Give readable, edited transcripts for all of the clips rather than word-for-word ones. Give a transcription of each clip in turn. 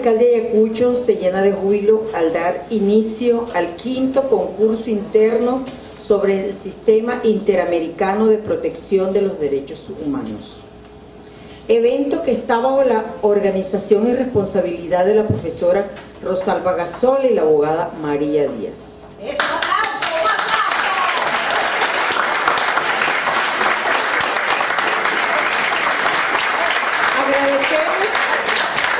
Fiscal de Ayacucho se llena de júbilo al dar inicio al 5º concurso interno sobre el Sistema Interamericano de Protección de los Derechos Humanos. Evento que está bajo la organización y responsabilidad de la profesora Rosalba Gazola y la abogada María Díaz. Agradecemos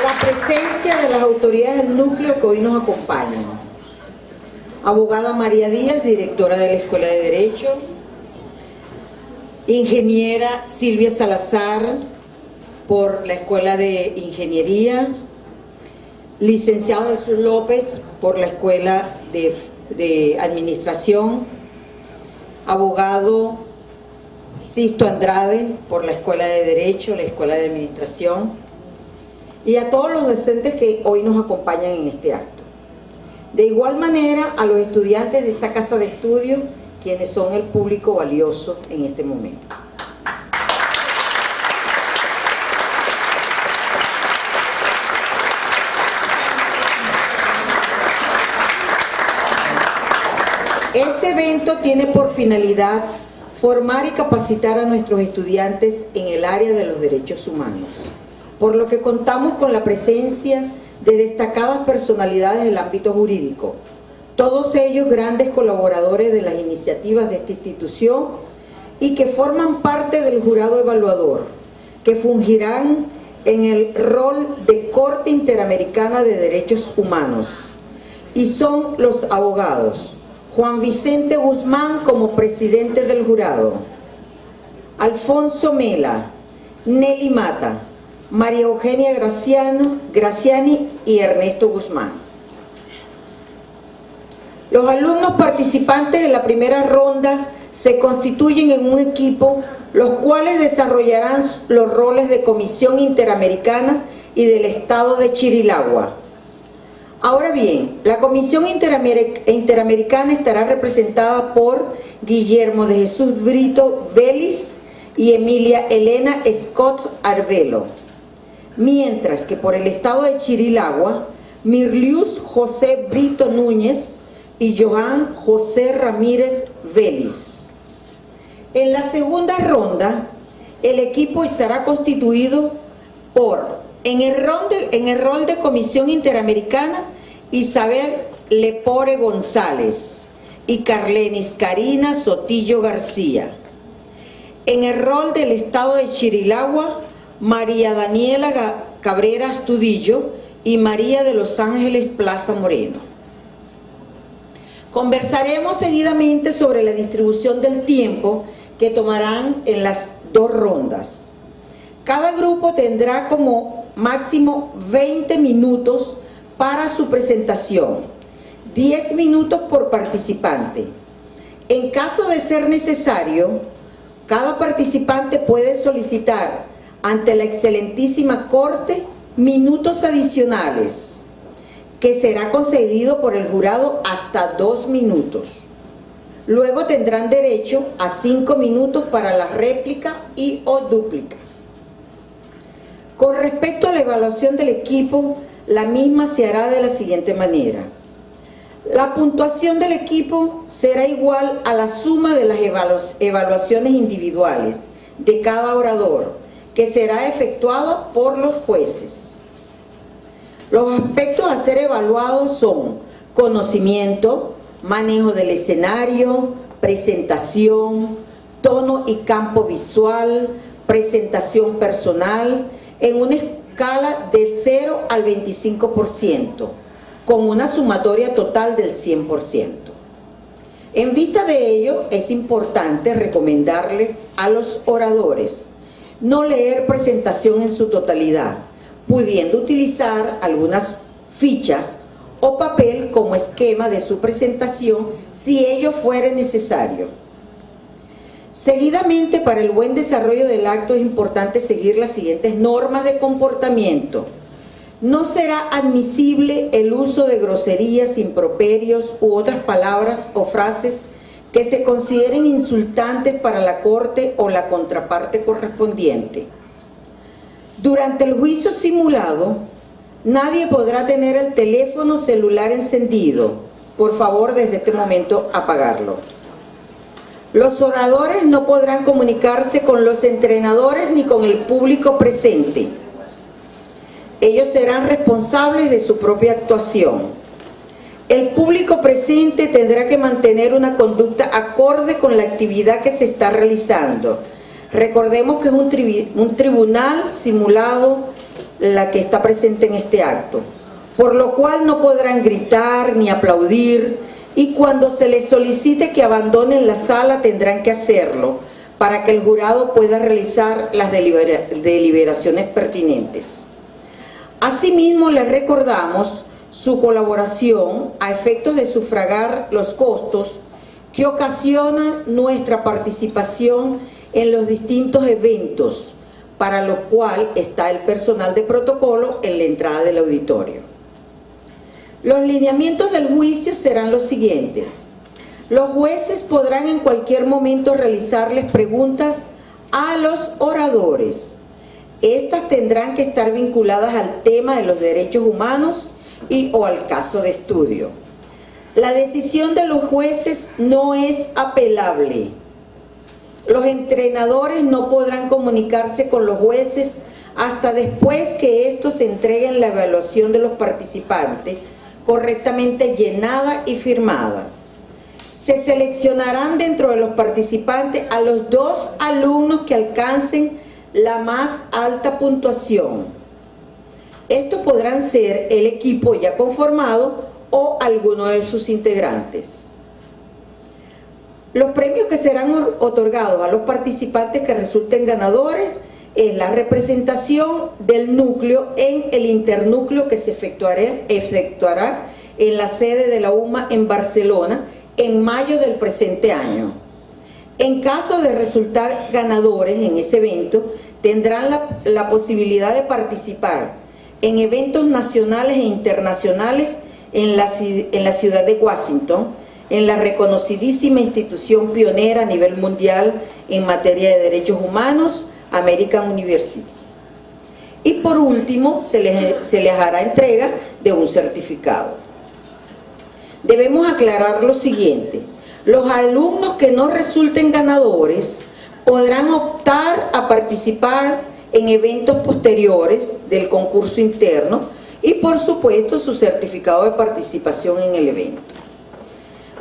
la presencia de las autoridades del núcleo que hoy nos acompañan. Abogada María Díaz, directora de la Escuela de Derecho. Ingeniera Silvia Salazar, por la Escuela de Ingeniería. Licenciado Jesús López, por la Escuela de Administración. Abogado Sisto Andrade, por la Escuela de Derecho, la Escuela de Administración. Y a todos los docentes que hoy nos acompañan en este acto. De igual manera, a los estudiantes de esta casa de estudio, quienes son el público valioso en este momento. Este evento tiene por finalidad formar y capacitar a nuestros estudiantes en el área de los derechos humanos, por lo que contamos con la presencia de destacadas personalidades del ámbito jurídico, todos ellos grandes colaboradores de las iniciativas de esta institución y que forman parte del jurado evaluador, que fungirán en el rol de Corte Interamericana de Derechos Humanos, y son los abogados Juan Vicente Guzmán como presidente del jurado, Alfonso Mela, Nelly Mata, María Eugenia Graciani y Ernesto Guzmán. Los alumnos participantes de la primera ronda se constituyen en un equipo, los cuales desarrollarán los roles de Comisión Interamericana y del Estado de Chirilagua. Ahora bien, la Comisión Interamericana estará representada por Guillermo de Jesús Brito Vélez y Emilia Elena Scott Arbelo, mientras que por el Estado de Chirilagua, Mirlius José Brito Núñez y Johan José Ramírez Vélez. En la segunda ronda, el equipo estará constituido por, en el rol de Comisión Interamericana, Isabel Lepore González y Carlenis Karina Sotillo García. En el rol del Estado de Chirilagua, María Daniela Cabrera Astudillo y María de los Ángeles Plaza Moreno. Conversaremos seguidamente sobre la distribución del tiempo que tomarán en las dos rondas. Cada grupo tendrá como máximo 20 minutos para su presentación, 10 minutos por participante. En caso de ser necesario, cada participante puede solicitar ante la excelentísima Corte minutos adicionales, que será concedido por el jurado hasta 2 minutos. Luego tendrán derecho a 5 minutos para la réplica y o dúplica. Con respecto a la evaluación del equipo, la misma se hará de la siguiente manera. La puntuación del equipo será igual a la suma de las evaluaciones individuales de cada orador, que será efectuada por los jueces. Los aspectos a ser evaluados son conocimiento, manejo del escenario, presentación, tono y campo visual, presentación personal, en una escala de 0 al 25%, con una sumatoria total del 100%. En vista de ello, es importante recomendarle a los oradores no leer presentación en su totalidad, pudiendo utilizar algunas fichas o papel como esquema de su presentación si ello fuere necesario. Seguidamente, para el buen desarrollo del acto es importante seguir las siguientes normas de comportamiento. No será admisible el uso de groserías, improperios u otras palabras o frases que se consideren insultantes para la Corte o la contraparte correspondiente. Durante el juicio simulado, Nadie podrá tener el teléfono celular encendido. Por favor, desde este momento, apagarlo. Los oradores no podrán comunicarse con los entrenadores ni con el público presente. Ellos serán responsables de su propia actuación. El público presente tendrá que mantener una conducta acorde con la actividad que se está realizando. Recordemos que es un tribunal simulado la que está presente en este acto, por lo cual no podrán gritar ni aplaudir, y cuando se les solicite que abandonen la sala tendrán que hacerlo para que el jurado pueda realizar las deliberaciones pertinentes. Asimismo, les recordamos su colaboración a efectos de sufragar los costos que ocasiona nuestra participación en los distintos eventos, para lo cual está el personal de protocolo en la entrada del auditorio. Los lineamientos del juicio serán los siguientes. Los jueces podrán en cualquier momento realizarles preguntas a los oradores. Estas tendrán que estar vinculadas al tema de los derechos humanos o al caso de estudio. La decisión de los jueces no es apelable. Los entrenadores no podrán comunicarse con los jueces hasta después que estos entreguen la evaluación de los participantes correctamente llenada y firmada. Se seleccionarán dentro de los participantes a los 2 alumnos que alcancen la más alta puntuación. Estos podrán ser el equipo ya conformado o alguno de sus integrantes. Los premios que serán otorgados a los participantes que resulten ganadores es la representación del núcleo en el internúcleo que se efectuará en la sede de la UMA en Barcelona en mayo del presente año. En caso de resultar ganadores en ese evento, tendrán la posibilidad de participar en eventos nacionales e internacionales en la ciudad de Washington, en la reconocidísima institución pionera a nivel mundial en materia de derechos humanos, American University. Y por último, se les hará entrega de un certificado. Debemos aclarar lo siguiente: los alumnos que no resulten ganadores podrán optar a participar en eventos posteriores del concurso interno y, por supuesto, su certificado de participación en el evento.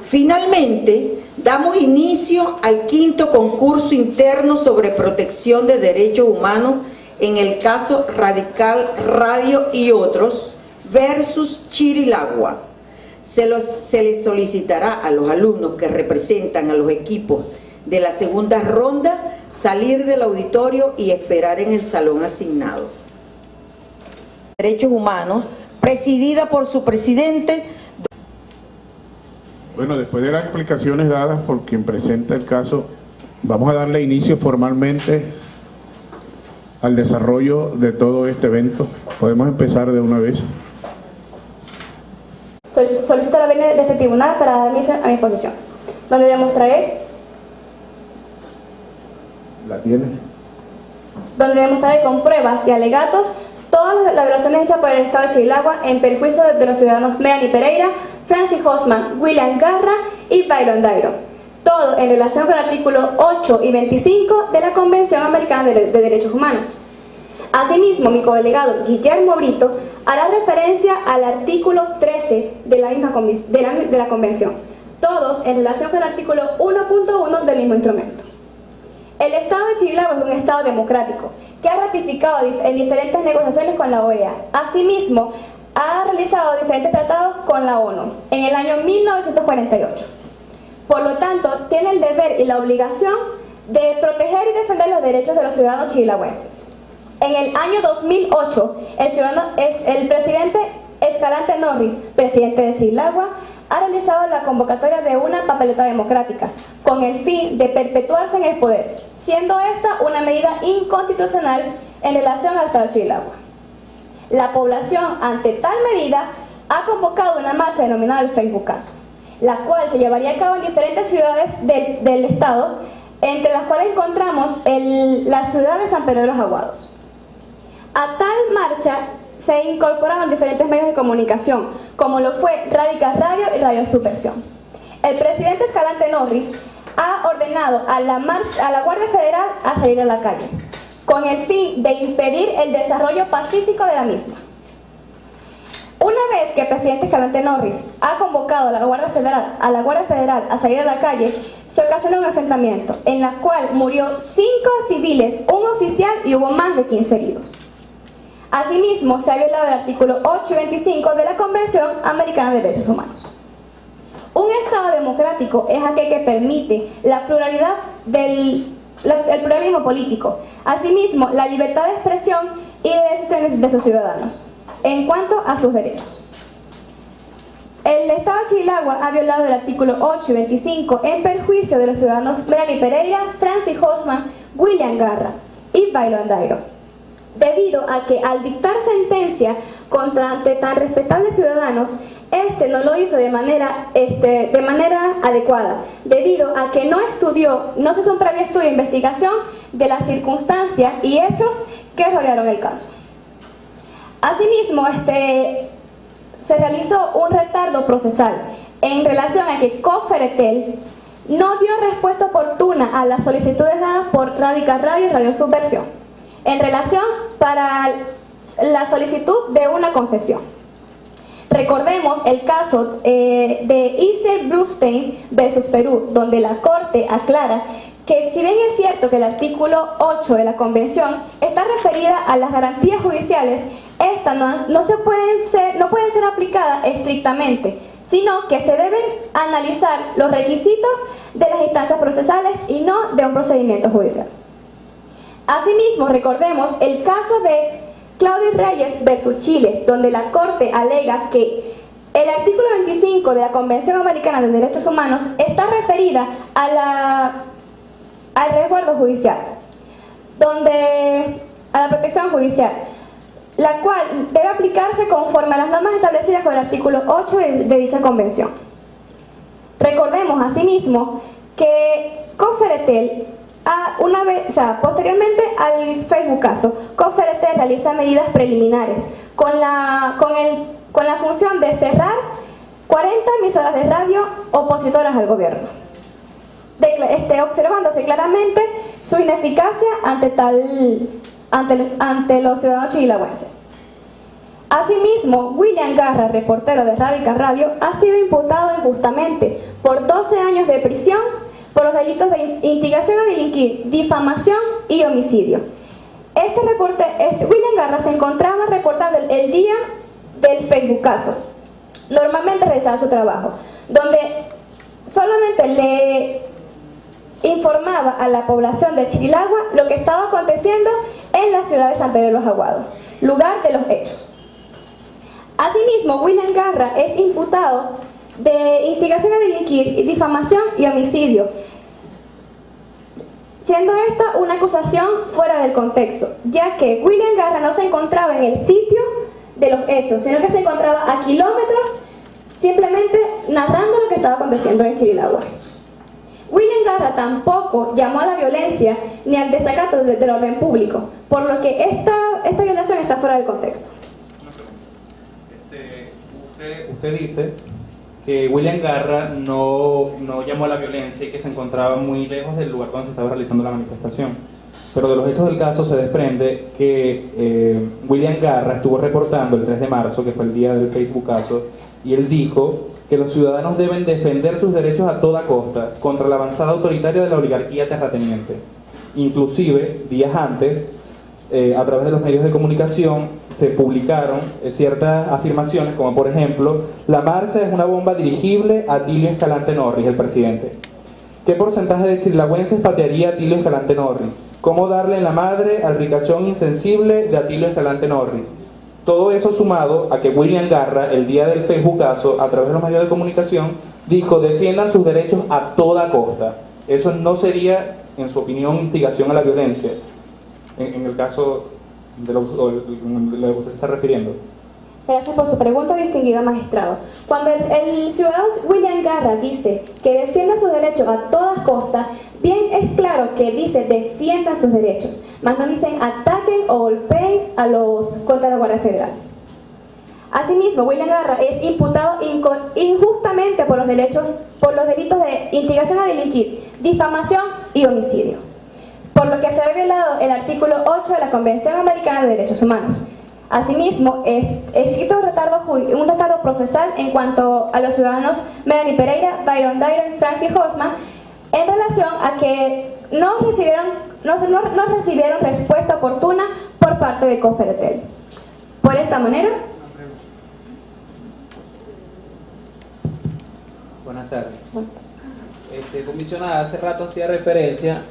Finalmente, damos inicio al 5º concurso interno sobre protección de derechos humanos en el caso Radical Radio y otros versus Chirilagua. Se les solicitará a los alumnos que representan a los equipos de la segunda ronda salir del auditorio y esperar en el salón asignado. Derechos Humanos, presidida por su presidente. Bueno, después de las explicaciones dadas por quien presenta el caso, vamos a darle inicio formalmente al desarrollo de todo este evento. Podemos empezar de una vez. Solicito la venia de este tribunal para dar inicio a mi exposición, donde demostraré con pruebas y alegatos todas las violaciones hechas por el Estado de Chirilagua en perjuicio de los ciudadanos Melanie Pereira, Francis Hosman, William Garra y Byron Dairo. Todo en relación con el artículo 8 y 25 de la Convención Americana de Derechos Humanos. Asimismo, mi codelegado Guillermo Brito hará referencia al artículo 13 de la Convención, todos en relación con el artículo 1.1 del mismo instrumento. El Estado de Chirilagua es un Estado democrático que ha ratificado en diferentes negociaciones con la OEA. Asimismo, ha realizado diferentes tratados con la ONU en el año 1948. Por lo tanto, tiene el deber y la obligación de proteger y defender los derechos de los ciudadanos chirilagüenses. En el año 2008, el presidente Escalante Norris, presidente de Chirilagua, ha realizado la convocatoria de una papeleta democrática con el fin de perpetuarse en el poder, siendo esta una medida inconstitucional en relación al Estado de Chirilagua. La población, ante tal medida, ha convocado una marcha denominada el Facebook Caso, la cual se llevaría a cabo en diferentes ciudades del Estado, entre las cuales encontramos la ciudad de San Pedro de los Aguados. A tal marcha se incorporaron diferentes medios de comunicación, como lo fue Radical Radio y Radio Subversión. El presidente Escalante Norris ha ordenado a la Guardia Federal a salir a la calle, con el fin de impedir el desarrollo pacífico de la misma. Una vez que el presidente Escalante Norris ha convocado a la Guardia Federal a salir a la calle, se ocasionó un enfrentamiento, en la cual murió 5 civiles, un oficial y hubo más de 15 heridos. Asimismo, se ha violado el artículo 8 y 25 de la Convención Americana de Derechos Humanos. Un Estado democrático es aquel que permite la pluralidad el pluralismo político, asimismo la libertad de expresión y de decisiones de sus ciudadanos, en cuanto a sus derechos. El Estado de Chilagua ha violado el artículo 8 y 25 en perjuicio de los ciudadanos Melanie Pereira, Francis Hosman, William Garra y Bailo Dairo, debido a que al dictar sentencia contra tan respetables ciudadanos, no lo hizo de manera adecuada, debido a que no se hizo un previo estudio de investigación de las circunstancias y hechos que rodearon el caso. Asimismo, se realizó un retardo procesal en relación a que Coferetel no dio respuesta oportuna a las solicitudes dadas por Radical Radio y Radio Subversión en relación para la solicitud de una concesión. Recordemos el caso de Isel Brustein versus Perú, donde la Corte aclara que si bien es cierto que el artículo 8 de la Convención está referida a las garantías judiciales, estas no pueden ser aplicadas estrictamente, sino que se deben analizar los requisitos de las instancias procesales y no de un procedimiento judicial. Asimismo, recordemos el caso de Claudio Reyes versus Chile, donde la Corte alega que el artículo 25 de la Convención Americana de Derechos Humanos está referida al resguardo judicial, a la protección judicial, la cual debe aplicarse conforme a las normas establecidas con el artículo 8 de dicha convención. Recordemos asimismo que Coferetel, posteriormente al Facebook caso, Coferetel realiza medidas preliminares con la función de cerrar 40 emisoras de radio opositoras al gobierno, observándose claramente su ineficacia ante los ciudadanos chilagüenses. Asimismo, William Garra, reportero de Radical Radio, ha sido imputado injustamente por 12 años de prisión por los delitos de instigación a delinquir, difamación y homicidio. William Garra se encontraba reportando el día del Facebook caso. Normalmente realizaba su trabajo, donde solamente le informaba a la población de Chilagua lo que estaba aconteciendo en la ciudad de San Pedro de los Aguados, lugar de los hechos. Asimismo, William Garra es imputado de instigación a delinquir, difamación y homicidio, siendo esta una acusación fuera del contexto, ya que William Garra no se encontraba en el sitio de los hechos, sino que se encontraba a kilómetros simplemente narrando lo que estaba aconteciendo en Chilagua. William Garra tampoco llamó a la violencia ni al desacato del orden público, por lo que esta violación está fuera del contexto. Usted dice que William Garra no llamó a la violencia y que se encontraba muy lejos del lugar donde se estaba realizando la manifestación. Pero de los hechos del caso se desprende que William Garra estuvo reportando el 3 de marzo, que fue el día del Facebook caso, y él dijo que los ciudadanos deben defender sus derechos a toda costa contra la avanzada autoritaria de la oligarquía terrateniente. Inclusive, días antes, a través de los medios de comunicación se publicaron ciertas afirmaciones, como por ejemplo: la marcha es una bomba dirigible a Atilio Escalante Norris, el presidente. ¿Qué porcentaje de chilagüenses patearía a Atilio Escalante Norris? ¿Cómo darle en la madre al ricachón insensible de Atilio Escalante Norris? Todo eso sumado a que William Garra, el día del Facebook caso, a través de los medios de comunicación, dijo: defiendan sus derechos a toda costa. Eso no sería, en su opinión, instigación a la violencia, en el caso de lo que usted se está refiriendo. Gracias por su pregunta, distinguido magistrado. Cuando el ciudadano William Garra dice que defienda sus derechos a todas costas, bien es claro que dice defiendan sus derechos, más no dicen ataquen o golpeen contra la Guardia Federal. Asimismo, William Garra es imputado injustamente por los delitos de instigación a delinquir, difamación y homicidio, por lo que se ve violado el artículo 8 de la Convención Americana de Derechos Humanos. Asimismo, existe un retardo procesal en cuanto a los ciudadanos Melanie Pereira, Byron Dairo y Francis Hosman en relación a que no recibieron respuesta oportuna por parte de Coferetel. Por esta manera, buenas tardes. Comisionada, hace rato hacía referencia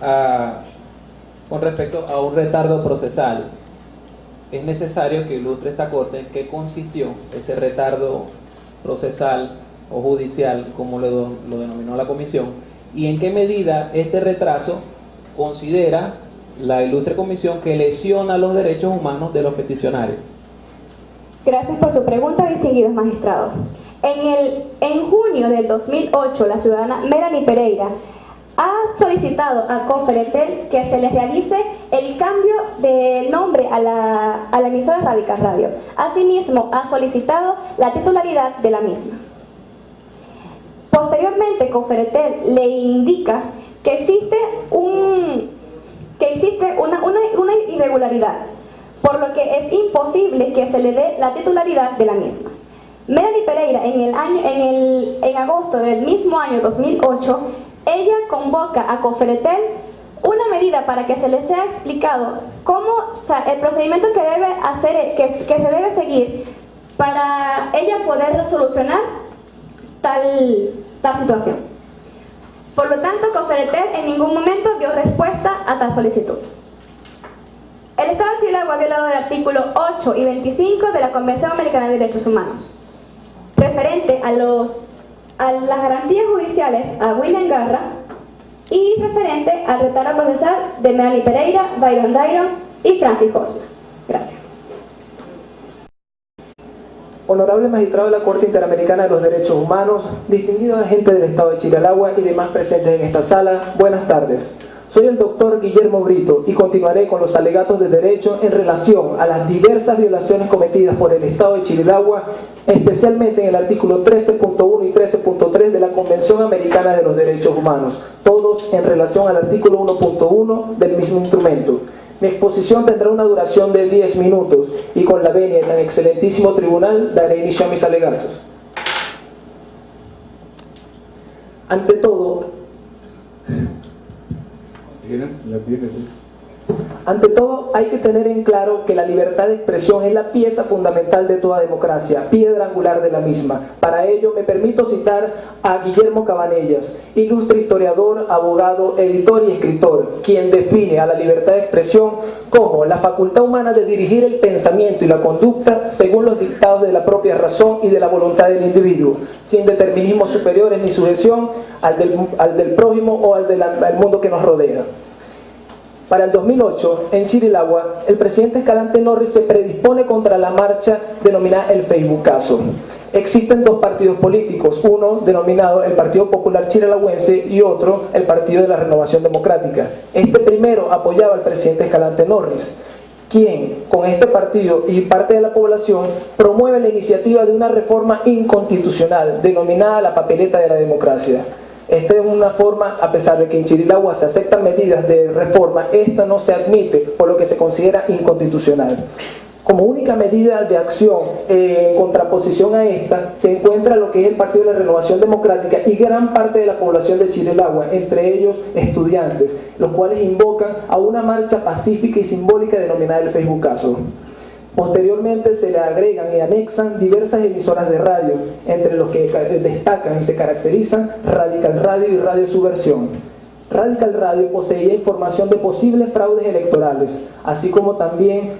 con respecto a un retardo procesal. Es necesario que ilustre esta Corte en qué consistió ese retardo procesal o judicial, como lo denominó la Comisión, y en qué medida este retraso considera la ilustre Comisión que lesiona los derechos humanos de los peticionarios. gracias por su pregunta, distinguidos magistrados. En junio del 2008, la ciudadana Melanie Pereira ha solicitado a Coferetel que se les realice el cambio de nombre a la emisora Radical Radio. Asimismo, ha solicitado la titularidad de la misma. Posteriormente, Coferetel le indica que existe una irregularidad, por lo que es imposible que se le dé la titularidad de la misma. Melanie Pereira, en agosto del mismo año 2008, ella convoca a Coferetel una medida para que se les sea explicado el procedimiento que se debe seguir para ella poder solucionar tal situación. Por lo tanto, Coferetel en ningún momento dio respuesta a tal solicitud. El Estado de Chile ha violado el artículo 8 y 25 de la Convención Americana de Derechos Humanos, referente a las garantías judiciales a William Garra y referente al retardo procesal de Melanie Pereira, Byron Dairo y Francis Hosman. Gracias. Honorable magistrado de la Corte Interamericana de los Derechos Humanos, distinguidos agentes del Estado de Chile al Agua y demás presentes en esta sala, buenas tardes. Soy el doctor Guillermo Brito y continuaré con los alegatos de derecho en relación a las diversas violaciones cometidas por el Estado de Chile al Agua, especialmente en el artículo 13.1 y 13.3 de la Convención Americana de los Derechos Humanos, todos en relación al artículo 1.1 del mismo instrumento. Mi exposición tendrá una duración de 10 minutos y con la venia de tan excelentísimo tribunal daré inicio a mis alegatos. Ante todo, hay que tener en claro que la libertad de expresión es la pieza fundamental de toda democracia, piedra angular de la misma. Para ello me permito citar a Guillermo Cabanellas, ilustre historiador, abogado, editor y escritor, quien define a la libertad de expresión como la facultad humana de dirigir el pensamiento y la conducta según los dictados de la propia razón y de la voluntad del individuo, sin determinismos superiores ni sujeción al del prójimo o al mundo que nos rodea. Para el 2008, en Chirilagua, el presidente Escalante Norris se predispone contra la marcha denominada el Facebookazo. Existen dos partidos políticos, uno denominado el Partido Popular Chirilagüense y otro el Partido de la Renovación Democrática. Este primero apoyaba al presidente Escalante Norris, quien, con este partido y parte de la población, promueve la iniciativa de una reforma inconstitucional denominada la papeleta de la democracia. Esta es una forma, a pesar de que en Chirilagua se aceptan medidas de reforma, esta no se admite, por lo que se considera inconstitucional. Como única medida de acción en contraposición a esta, se encuentra lo que es el Partido de la Renovación Democrática y gran parte de la población de Chirilagua, entre ellos estudiantes, los cuales invocan a una marcha pacífica y simbólica denominada el Facebookazo. Posteriormente se le agregan y anexan diversas emisoras de radio, entre los que destacan y se caracterizan Radical Radio y Radio Subversión. Radical Radio poseía información de posibles fraudes electorales, así como también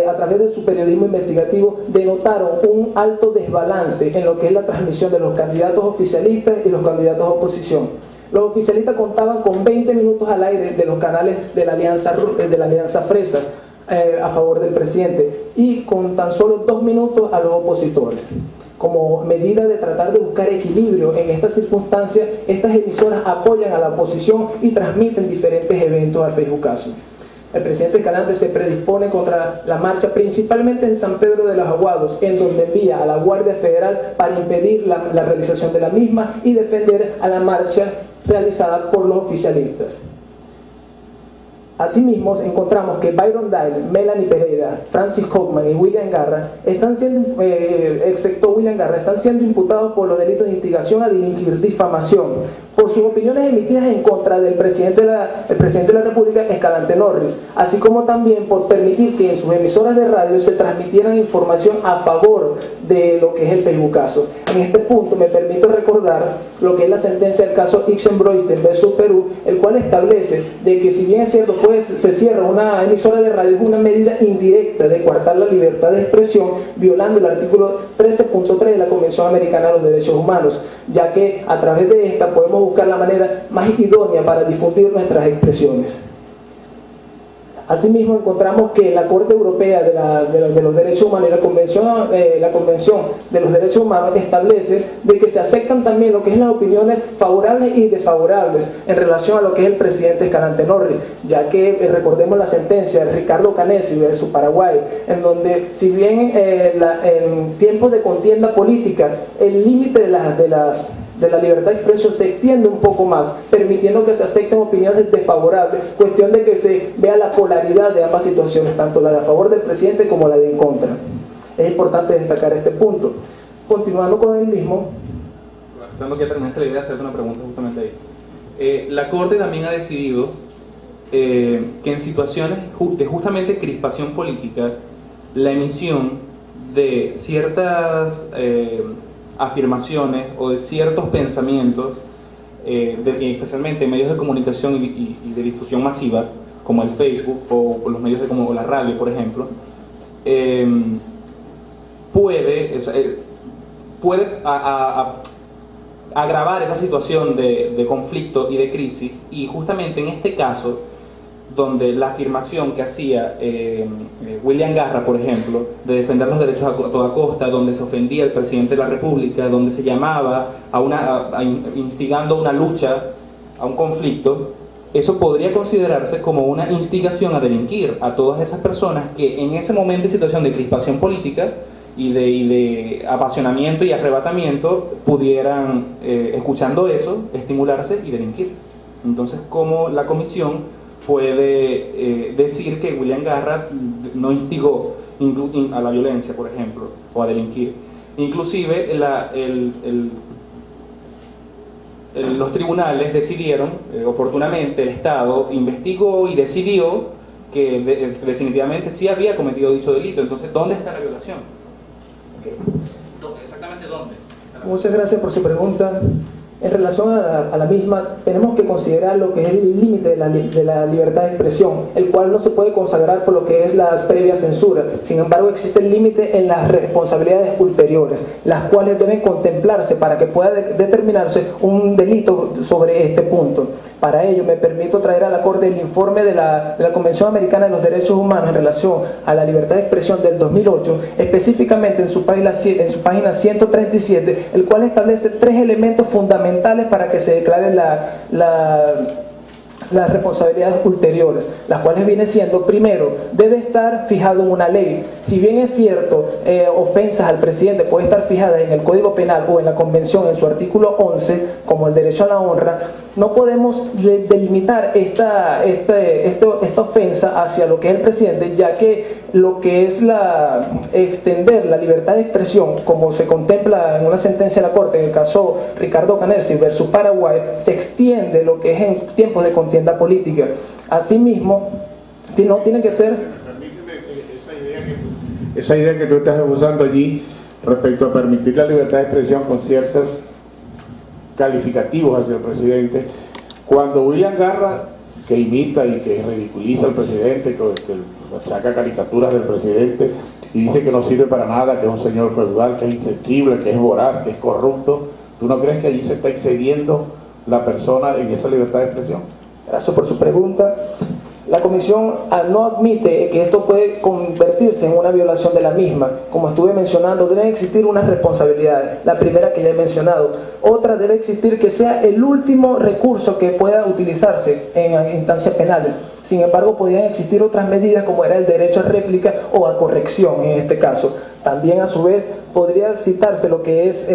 a través de su periodismo investigativo denotaron un alto desbalance en lo que es la transmisión de los candidatos oficialistas y los candidatos de oposición. Los oficialistas contaban con 20 minutos al aire de los canales de la Alianza Fresa, a favor del presidente, y con tan solo 2 minutos a los opositores. Como medida de tratar de buscar equilibrio en estas circunstancias, estas emisoras apoyan a la oposición y transmiten diferentes eventos al Facebookazo. El presidente Escalante se predispone contra la marcha, principalmente en San Pedro de los Aguados, en donde envía a la Guardia Federal para impedir la realización de la misma y defender a la marcha realizada por los oficialistas. Asimismo, encontramos que Byron Dyle, Melanie Pereira, Francis Hoffman y William Garra están siendo, excepto William Garra, están siendo imputados por los delitos de instigación a delinquir, difamación, por sus opiniones emitidas en contra del presidente de la República, Escalante Norris, así como también por permitir que en sus emisoras de radio se transmitieran información a favor de lo que es el Facebookazo. En este punto me permito recordar lo que es la sentencia del caso Ixenbroisten versus Perú, el cual establece de que si bien es cierto, pues se cierra una emisora de radio, es una medida indirecta de coartar la libertad de expresión, violando el artículo 13.3 de la Convención Americana de los Derechos Humanos, ya que a través de esta podemos buscar la manera más idónea para difundir nuestras expresiones. Asimismo, encontramos que la Corte Europea de los Derechos Humanos y la Convención de los Derechos Humanos establece de que se aceptan también lo que es las opiniones favorables y desfavorables en relación a lo que es el presidente Escalante Norris, ya que recordemos la sentencia de Ricardo Canesi versus Paraguay, en donde si bien en tiempos de contienda política el límite de la libertad de expresión se extiende un poco más, permitiendo que se acepten opiniones desfavorables, cuestión de que se vea la polaridad de ambas situaciones, tanto la de a favor del presidente como la de en contra. Es importante destacar este punto. Continuando con el mismo. Pensando que ya terminaste la idea de hacerte una pregunta justamente ahí. La Corte también ha decidido que en situaciones de justamente crispación política, la emisión de ciertas afirmaciones o de ciertos pensamientos, especialmente en medios de comunicación y de difusión masiva, como el Facebook o los medios como la radio, por ejemplo, puede agravar esa situación de conflicto y de crisis. Y justamente en este caso, donde la afirmación que hacía William Garra, por ejemplo, de defender los derechos a toda costa, donde se ofendía al presidente de la República, donde se llamaba instigando una lucha, a un conflicto, eso podría considerarse como una instigación a delinquir a todas esas personas que en ese momento de situación de crispación política y de apasionamiento y arrebatamiento pudieran, escuchando eso, estimularse y delinquir. Entonces, ¿cómo la comisión puede decir que William Garra no instigó a la violencia, por ejemplo, o a delinquir? Inclusive los tribunales decidieron, oportunamente el Estado investigó y decidió que definitivamente sí había cometido dicho delito. Entonces, ¿dónde está la violación? ¿Exactamente dónde? Muchas gracias por su pregunta. En relación a la misma, tenemos que considerar lo que es el límite de la libertad de expresión, el cual no se puede consagrar por lo que es la previa censura. Sin embargo, existe el límite en las responsabilidades ulteriores, las cuales deben contemplarse para que pueda determinarse un delito sobre este punto. Para ello, me permito traer a la Corte el informe de la Convención Americana de los Derechos Humanos en relación a la libertad de expresión del 2008, específicamente en su página 137, el cual establece 3 elementos fundamentales para que se declaren las responsabilidades ulteriores, las cuales viene siendo: primero, debe estar fijado en una ley. Si bien es cierto, ofensas al presidente puede estar fijadas en el Código Penal o en la Convención en su artículo 11, como el derecho a la honra, no podemos delimitar esta ofensa hacia lo que es el presidente, ya que lo que es extender la libertad de expresión, como se contempla en una sentencia de la Corte, en el caso Ricardo Canesi versus Paraguay, se extiende lo que es en tiempos de contienda política. Asimismo, no tiene que ser... Permíteme esa idea que tú estás usando allí respecto a permitir la libertad de expresión con ciertos calificativos hacia el presidente. Cuando William Garra, que imita y que ridiculiza al presidente, que saca caricaturas del presidente y dice que no sirve para nada, que es un señor feudal, que es insensible, que es voraz, que es corrupto, ¿tú no crees que allí se está excediendo la persona en esa libertad de expresión? Gracias por su pregunta. La comisión no admite que esto puede convertirse en una violación de la misma. Como estuve mencionando, deben existir unas responsabilidades. La primera que ya he mencionado. Otra, debe existir que sea el último recurso que pueda utilizarse en instancias penales. Sin embargo, podrían existir otras medidas como era el derecho a réplica o a corrección en este caso. También a su vez podría citarse lo que es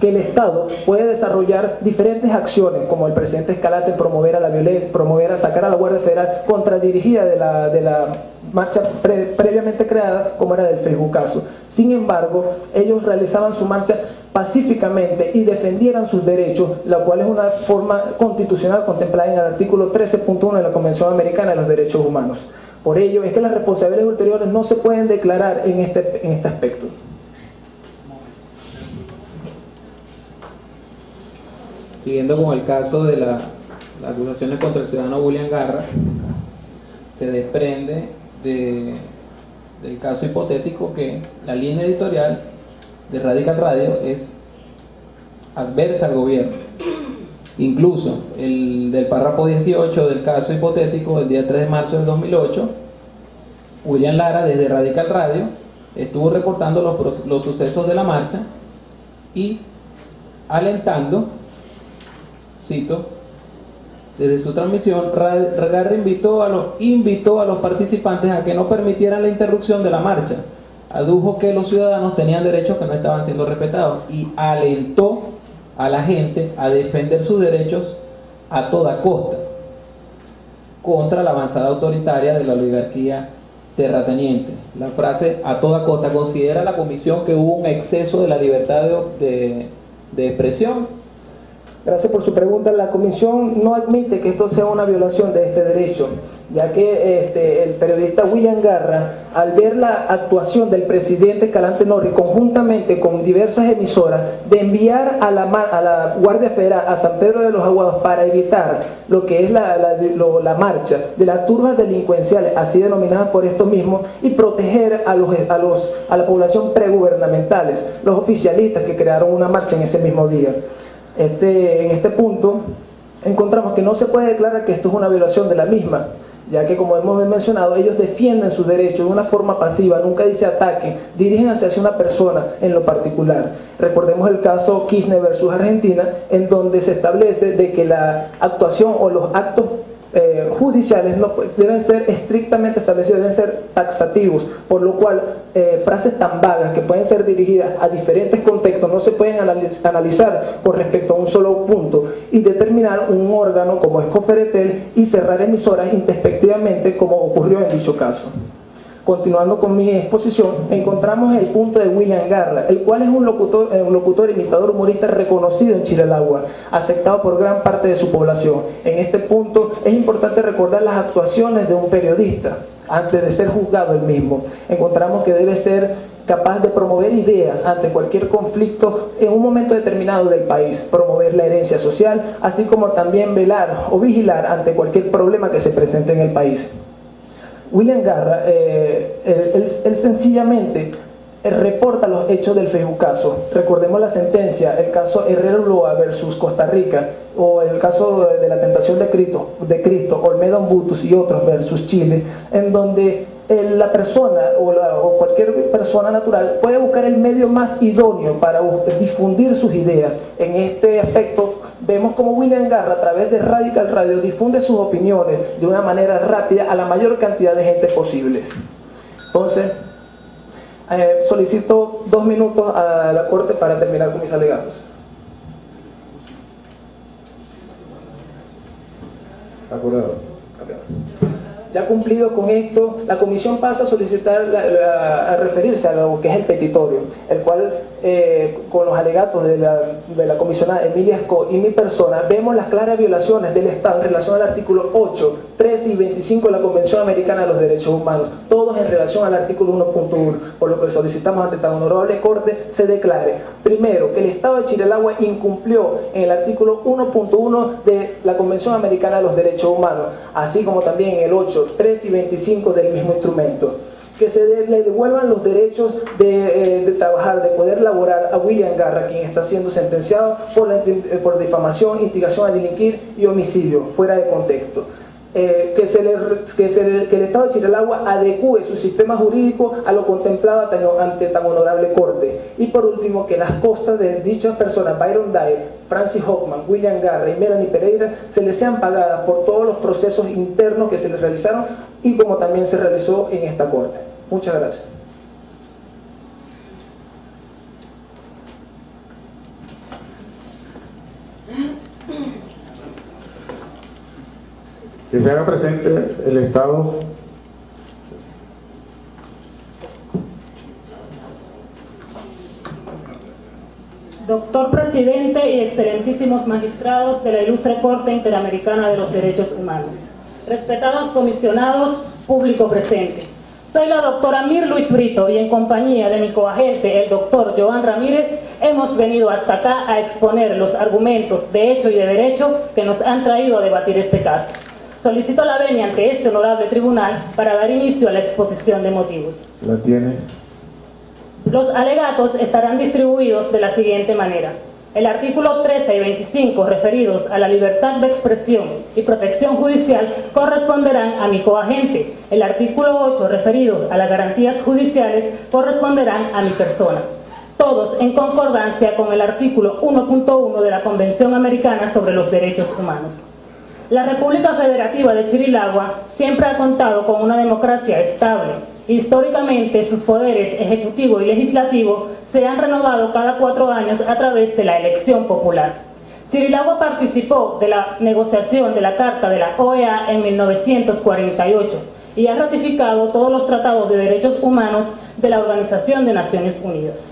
que el Estado puede desarrollar diferentes acciones, como el presidente Escalante promover a la violencia, promover a sacar a la Guardia Federal contradirigida de la marcha previamente creada, como era del Facebook caso. Sin embargo, ellos realizaban su marcha pacíficamente y defendieran sus derechos, la cual es una forma constitucional contemplada en el artículo 13.1 de la Convención Americana de los Derechos Humanos. Por ello, es que las responsabilidades ulteriores no se pueden declarar en este aspecto. Siguiendo con el caso de las acusaciones contra el ciudadano William Garra, se desprende del caso hipotético que la línea editorial de Radical Radio es adversa al gobierno. Incluso del párrafo 18 del caso hipotético del día 3 de marzo del 2008, William Lara desde Radical Radio estuvo reportando los sucesos de la marcha y alentando, cito, desde su transmisión, Garra invitó a los participantes a que no permitieran la interrupción de la marcha. Adujo que los ciudadanos tenían derechos que no estaban siendo respetados y alentó a la gente a defender sus derechos a toda costa contra la avanzada autoritaria de la oligarquía terrateniente. La frase "a toda costa" considera la comisión que hubo un exceso de la libertad de expresión. Gracias por su pregunta. La comisión no admite que esto sea una violación de este derecho, ya que el periodista William Garra, al ver la actuación del presidente Escalante Norris conjuntamente con diversas emisoras de enviar a la Guardia Federal a San Pedro de los Aguados para evitar lo que es la marcha de las turbas delincuenciales, así denominadas por estos mismos, y proteger a la población pregubernamentales, los oficialistas que crearon una marcha en ese mismo día. En este punto encontramos que no se puede declarar que esto es una violación de la misma, ya que, como hemos mencionado, ellos defienden sus derechos de una forma pasiva, nunca dice ataque, dirigen hacia una persona en lo particular. Recordemos el caso Kirchner versus Argentina, en donde se establece de que la actuación o los actos judiciales no deben ser estrictamente establecidos, deben ser taxativos, por lo cual frases tan vagas que pueden ser dirigidas a diferentes contextos no se pueden analizar con respecto a un solo punto y determinar un órgano como es Coferetel y cerrar emisoras introspectivamente, como ocurrió en dicho caso. Continuando con mi exposición, encontramos el punto de William Garra, el cual es un locutor, imitador, humorista reconocido en Chiralagua, aceptado por gran parte de su población. En este punto es importante recordar las actuaciones de un periodista antes de ser juzgado el mismo. Encontramos que debe ser capaz de promover ideas ante cualquier conflicto en un momento determinado del país, promover la herencia social, así como también velar o vigilar ante cualquier problema que se presente en el país. William Garra, él sencillamente reporta los hechos del Facebook caso. Recordemos la sentencia, el caso Herrero Ulloa versus Costa Rica, o el caso de la tentación de Cristo, Olmedo Ambutus y otros versus Chile, en donde la persona o cualquier persona natural puede buscar el medio más idóneo para difundir sus ideas. En este aspecto vemos como William Garra, a través de Radical Radio, difunde sus opiniones de una manera rápida a la mayor cantidad de gente posible. Entonces, solicito 2 minutos a la Corte para terminar con mis alegatos. Acordado. Ya cumplido con esto, la comisión pasa a solicitar, a referirse a lo que es el petitorio, el cual, con los alegatos de la comisionada Emilia Esco y mi persona, vemos las claras violaciones del Estado en relación al artículo 8, 13 y 25 de la Convención Americana de los Derechos Humanos, todos en relación al artículo 1.1, por lo que solicitamos ante tan honorable Corte se declare, primero, que el Estado de Chiralagua incumplió en el artículo 1.1 de la Convención Americana de los Derechos Humanos, así como también en el 8, 3 y 25 del mismo instrumento. Que se le devuelvan los derechos de trabajar, de poder laborar a William Garra, quien está siendo sentenciado por difamación, instigación a delinquir y homicidio, fuera de contexto. que el Estado de Chiralagua adecúe su sistema jurídico a lo contemplado ante tan honorable Corte. Y por último, que las costas de dichas personas, Byron Dyer, Francis Hoffman, William Garra y Melanie Pereira, se les sean pagadas por todos los procesos internos que se les realizaron y como también se realizó en esta Corte. Muchas gracias. Que se haga presente el Estado. Doctor Presidente y excelentísimos magistrados de la Ilustre Corte Interamericana de los Derechos Humanos, respetados comisionados, público presente. Soy la doctora Mir Luis Brito y en compañía de mi coagente, el doctor Joan Ramírez, hemos venido hasta acá a exponer los argumentos de hecho y de derecho que nos han traído a debatir este caso. Solicito la venia ante este honorable tribunal para dar inicio a la exposición de motivos. La tiene. Los alegatos estarán distribuidos de la siguiente manera. El artículo 13 y 25, referidos a la libertad de expresión y protección judicial, corresponderán a mi coagente. El artículo 8, referidos a las garantías judiciales, corresponderán a mi persona. Todos en concordancia con el artículo 1.1 de la Convención Americana sobre los Derechos Humanos. La República Federativa de Chirilagua siempre ha contado con una democracia estable. Históricamente, sus poderes ejecutivo y legislativo se han renovado cada 4 años a través de la elección popular. Chirilagua participó de la negociación de la Carta de la OEA en 1948 y ha ratificado todos los tratados de derechos humanos de la Organización de Naciones Unidas.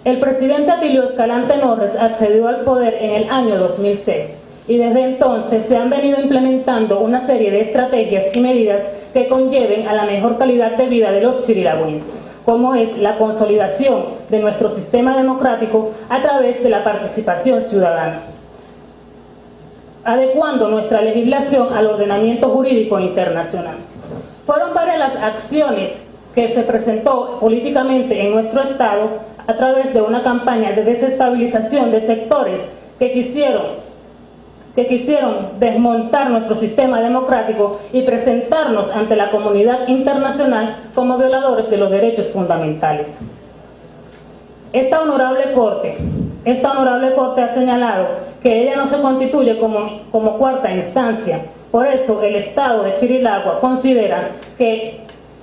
El presidente Atilio Escalante Norres accedió al poder en el año 2006. Y desde entonces se han venido implementando una serie de estrategias y medidas que conlleven a la mejor calidad de vida de los chirilagüenses, como es la consolidación de nuestro sistema democrático a través de la participación ciudadana, adecuando nuestra legislación al ordenamiento jurídico internacional. Fueron varias las acciones que se presentó políticamente en nuestro Estado a través de una campaña de desestabilización de sectores que quisieron desmontar nuestro sistema democrático y presentarnos ante la comunidad internacional como violadores de los derechos fundamentales. Esta honorable Corte ha señalado que ella no se constituye como cuarta instancia. Por eso el Estado de Chirilagua considera que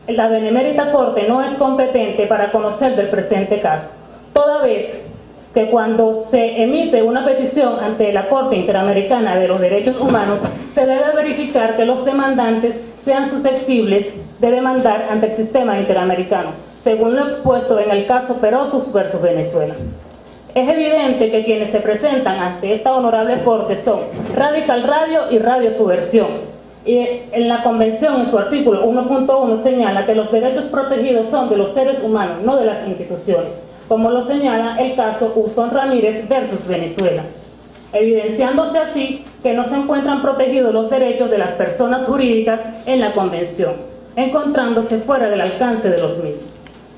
la Benemérita Corte no es competente para conocer del presente caso, toda vez que cuando se emite una petición ante la Corte Interamericana de los Derechos Humanos, se debe verificar que los demandantes sean susceptibles de demandar ante el sistema interamericano, según lo expuesto en el caso Perosus versus Venezuela. Es evidente que quienes se presentan ante esta honorable Corte son Radical Radio y Radio Subversión. Y en la Convención, en su artículo 1.1, señala que los derechos protegidos son de los seres humanos, no de las instituciones, como lo señala el caso Usón Ramírez versus Venezuela, evidenciándose así que no se encuentran protegidos los derechos de las personas jurídicas en la Convención, encontrándose fuera del alcance de los mismos.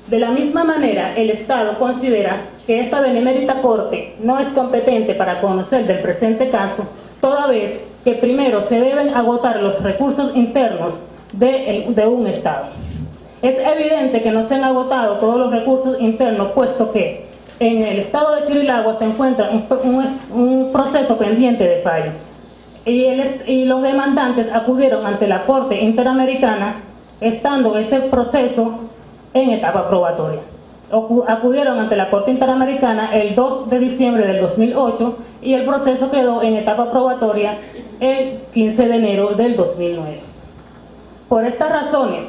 De la misma manera, el Estado considera que esta Benemérita Corte no es competente para conocer del presente caso, toda vez que primero se deben agotar los recursos internos de un Estado. Es evidente que no se han agotado todos los recursos internos, puesto que en el Estado de Chirilagua se encuentra un proceso pendiente de fallo. Y los demandantes acudieron ante la Corte Interamericana, estando ese proceso en etapa probatoria. Acudieron ante la Corte Interamericana el 2 de diciembre del 2008 y el proceso quedó en etapa probatoria el 15 de enero del 2009. Por estas razones,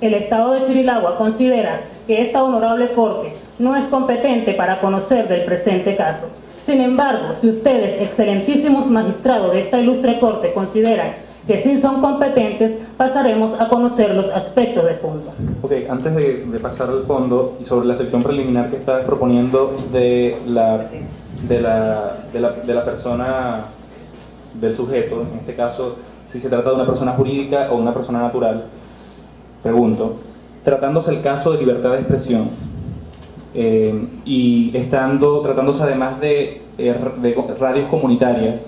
el Estado de Chirilagua considera que esta honorable Corte no es competente para conocer del presente caso. Sin embargo, si ustedes, excelentísimos magistrados de esta ilustre Corte, consideran que sí son competentes, pasaremos a conocer los aspectos de fondo. Ok, antes de pasar al fondo y sobre la sección preliminar que estabas proponiendo de la persona, del sujeto, en este caso, si se trata de una persona jurídica o una persona natural, pregunto, tratándose el caso de libertad de expresión y tratándose además de radios comunitarias,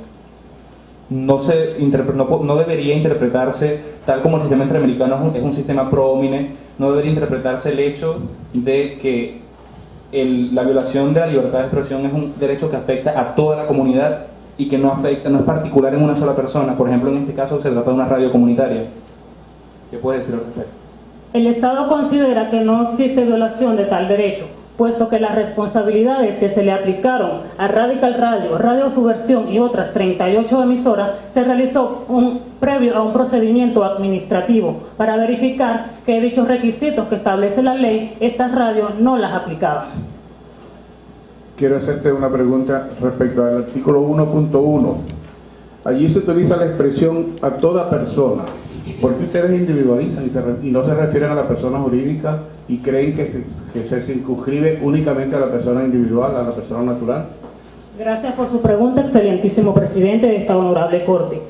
no debería interpretarse tal como el sistema interamericano es un sistema pro homine, no debería interpretarse el hecho de que la violación de la libertad de expresión es un derecho que afecta a toda la comunidad y que no es particular en una sola persona. Por ejemplo, en este caso se trata de una radio comunitaria. ¿Qué puede decir al respecto? El Estado considera que no existe violación de tal derecho, puesto que las responsabilidades que se le aplicaron a Radical Radio, Radio Subversión y otras 38 emisoras se realizó previo a un procedimiento administrativo para verificar que dichos requisitos que establece la ley, estas radios no las aplicaban. Quiero hacerte una pregunta respecto al artículo 1.1. Allí se utiliza la expresión a toda persona. ¿Por qué ustedes individualizan y no se refieren a la persona jurídica y creen que se circunscribe únicamente a la persona individual, a la persona natural? Gracias por su pregunta, excelentísimo presidente de esta honorable Corte.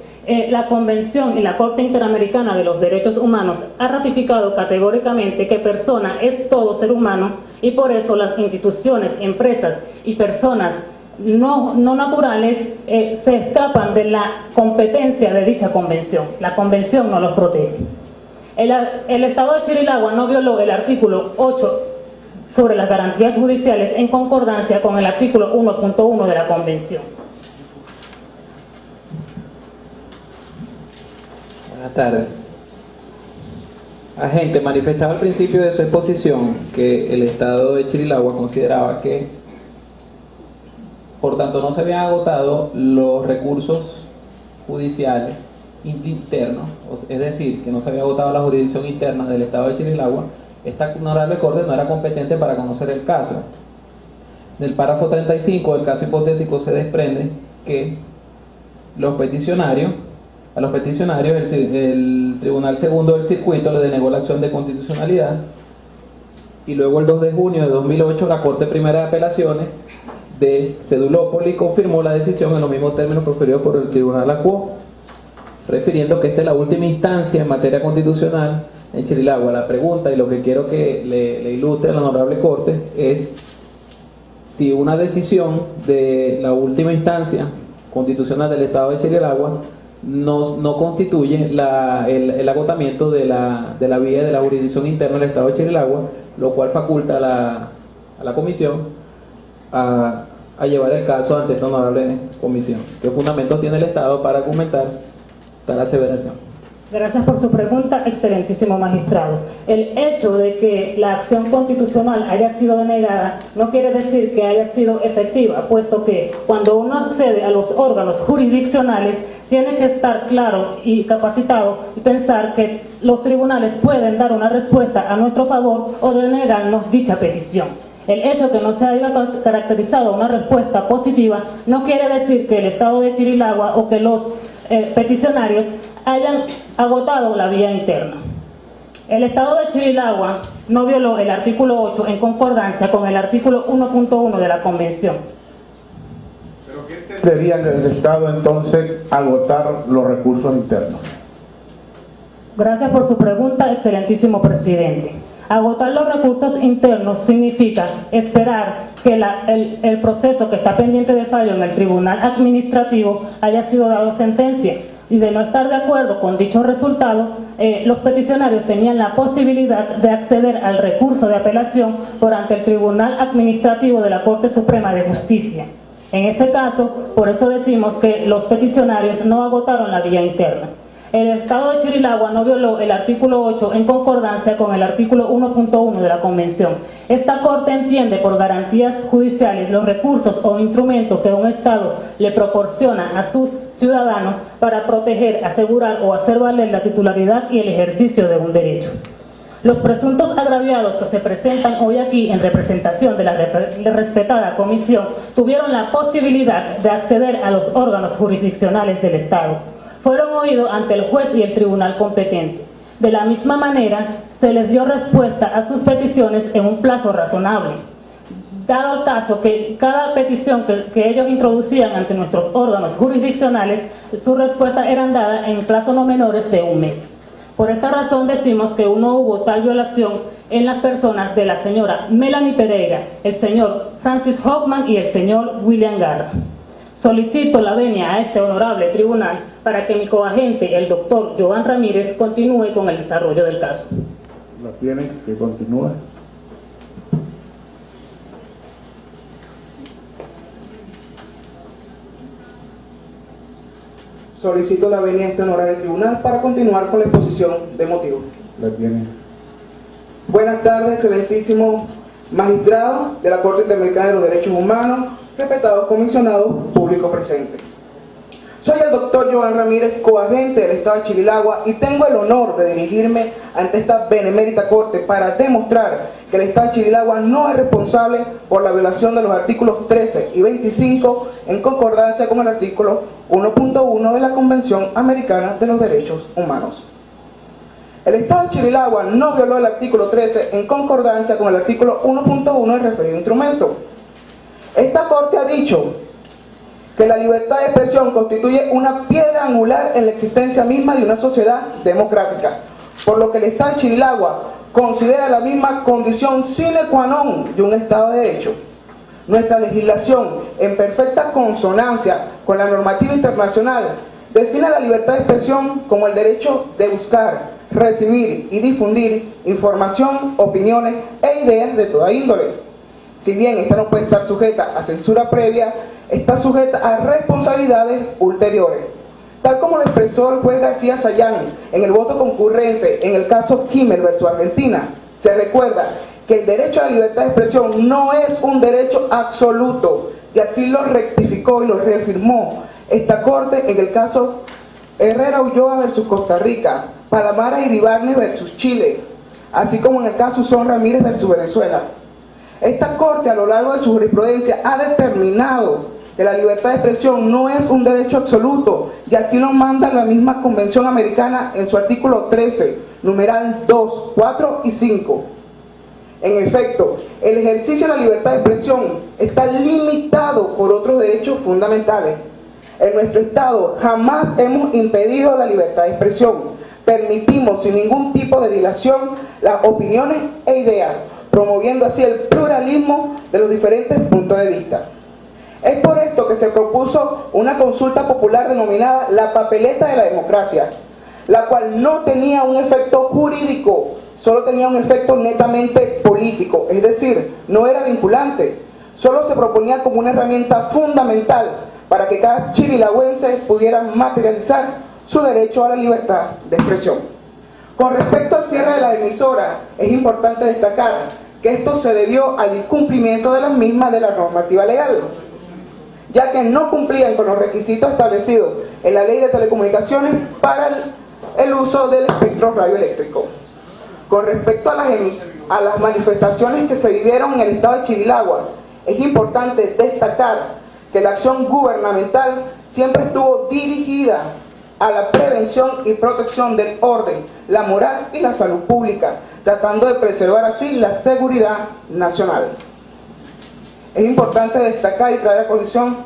La Convención y la Corte Interamericana de los Derechos Humanos ha ratificado categóricamente que persona es todo ser humano y por eso las instituciones, empresas y personas no naturales se escapan de la competencia de dicha convención. La convención no los protege. El Estado de Chirilagua no violó el artículo 8 sobre las garantías judiciales en concordancia con el artículo 1.1 de la convención. Buenas tardes. Agente, manifestaba al principio de su exposición que el Estado de Chirilagua consideraba que, por tanto, no se habían agotado los recursos judiciales internos, es decir, que no se había agotado la jurisdicción interna del Estado de Chirilagua. Esta honorable Corte no era competente para conocer el caso. Del párrafo 35 del caso hipotético se desprende que a los peticionarios el Tribunal Segundo del Circuito le denegó la acción de constitucionalidad y luego el 2 de junio de 2008 la Corte Primera de Apelaciones de Cedulópolis confirmó la decisión en los mismos términos proferidos por el Tribunal Acuo, refiriendo que esta es la última instancia en materia constitucional en Chirilagua. La pregunta, y lo que quiero que le ilustre a la honorable Corte, es si una decisión de la última instancia constitucional del Estado de Chirilagua no constituye el agotamiento de la vía de la jurisdicción interna del Estado de Chirilagua, lo cual faculta a la comisión a llevar el caso ante esta honorable comisión. ¿Qué fundamentos tiene el Estado para argumentar tal aseveración? Gracias por su pregunta, excelentísimo magistrado. El hecho de que la acción constitucional haya sido denegada no quiere decir que haya sido efectiva, puesto que cuando uno accede a los órganos jurisdiccionales tiene que estar claro y capacitado y pensar que los tribunales pueden dar una respuesta a nuestro favor o denegarnos dicha petición. El hecho que no se haya caracterizado una respuesta positiva no quiere decir que el Estado de Chirilagua o que los peticionarios hayan agotado la vía interna. El Estado de Chirilagua no violó el artículo 8 en concordancia con el artículo 1.1 de la Convención. ¿Pero qué entendería el Estado entonces agotar los recursos internos? Gracias por su pregunta, excelentísimo presidente. Agotar los recursos internos significa esperar que el proceso que está pendiente de fallo en el Tribunal Administrativo haya sido dado sentencia. Y de no estar de acuerdo con dicho resultado, los peticionarios tenían la posibilidad de acceder al recurso de apelación por ante el Tribunal Administrativo de la Corte Suprema de Justicia. En ese caso, por eso decimos que los peticionarios no agotaron la vía interna. El Estado de Chirilagua no violó el artículo 8 en concordancia con el artículo 1.1 de la Convención. Esta Corte entiende por garantías judiciales los recursos o instrumentos que un Estado le proporciona a sus ciudadanos para proteger, asegurar o hacer valer la titularidad y el ejercicio de un derecho. Los presuntos agraviados que se presentan hoy aquí en representación de la respetada comisión tuvieron la posibilidad de acceder a los órganos jurisdiccionales del Estado. Fueron oídos ante el juez y el tribunal competente. De la misma manera, se les dio respuesta a sus peticiones en un plazo razonable. Dado el caso que cada petición que ellos introducían ante nuestros órganos jurisdiccionales, sus respuestas eran dadas en plazos no menores de un mes. Por esta razón decimos que no hubo tal violación en las personas de la señora Melanie Pereira, el señor Francis Hoffman y el señor William Garra. Solicito la venia a este honorable tribunal para que mi coagente, el doctor Joan Ramírez, continúe con el desarrollo del caso. La tienen, que continúe. Solicito la venia a este honorable tribunal para continuar con la exposición de motivos. La tienen. Buenas tardes, excelentísimo magistrado de la Corte Interamericana de los Derechos Humanos, respetados comisionados públicos presentes. Soy el doctor Joan Ramírez, coagente del Estado de Chirilagua, y tengo el honor de dirigirme ante esta benemérita Corte para demostrar que el Estado de Chirilagua no es responsable por la violación de los artículos 13 y 25 en concordancia con el artículo 1.1 de la Convención Americana de los Derechos Humanos. El Estado de Chirilagua no violó el artículo 13 en concordancia con el artículo 1.1 del referido instrumento. Esta Corte ha dicho que la libertad de expresión constituye una piedra angular en la existencia misma de una sociedad democrática, por lo que el Estado de Chirilagua considera la misma condición sine qua non de un Estado de Derecho. Nuestra legislación, en perfecta consonancia con la normativa internacional, define la libertad de expresión como el derecho de buscar, recibir y difundir información, opiniones e ideas de toda índole. Si bien esta no puede estar sujeta a censura previa, está sujeta a responsabilidades ulteriores, tal como lo expresó el juez García Sayán en el voto concurrente en el caso Kimmer versus Argentina. Se recuerda que el derecho a la libertad de expresión no es un derecho absoluto, y así lo rectificó y lo reafirmó esta Corte en el caso Herrera Ulloa versus Costa Rica, Palamara y Iribarne versus Chile, así como en el caso Son Ramírez versus Venezuela. Esta Corte, a lo largo de su jurisprudencia, ha determinado que la libertad de expresión no es un derecho absoluto, y así lo manda la misma Convención Americana en su artículo 13, numeral 2, 4 y 5. En efecto, el ejercicio de la libertad de expresión está limitado por otros derechos fundamentales. En nuestro Estado jamás hemos impedido la libertad de expresión. Permitimos sin ningún tipo de dilación las opiniones e ideas, promoviendo así el pluralismo de los diferentes puntos de vista. Es por esto que se propuso una consulta popular denominada la papeleta de la democracia, la cual no tenía un efecto jurídico, solo tenía un efecto netamente político, es decir, no era vinculante, solo se proponía como una herramienta fundamental para que cada chirilagüense pudiera materializar su derecho a la libertad de expresión. Con respecto al cierre de la emisora, es importante destacar que esto se debió al incumplimiento de las mismas de la normativa legal, ya que no cumplían con los requisitos establecidos en la Ley de Telecomunicaciones para el uso del espectro radioeléctrico. Con respecto a las manifestaciones que se vivieron en el Estado de Chirilagua, es importante destacar que la acción gubernamental siempre estuvo dirigida a la prevención y protección del orden, la moral y la salud pública, tratando de preservar así la seguridad nacional. Es importante destacar y traer a colación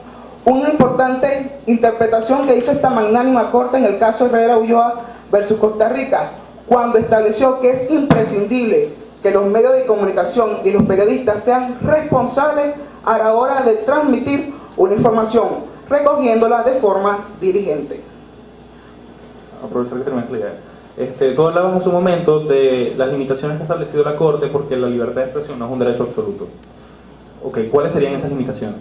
una importante interpretación que hizo esta magnánima Corte en el caso Herrera Ulloa versus Costa Rica, cuando estableció que es imprescindible que los medios de comunicación y los periodistas sean responsables a la hora de transmitir una información, recogiéndola de forma diligente. Aprovechar que termine la idea. Tú hablabas hace un momento de las limitaciones que ha establecido la Corte porque la libertad de expresión no es un derecho absoluto. Ok, ¿cuáles serían esas limitaciones,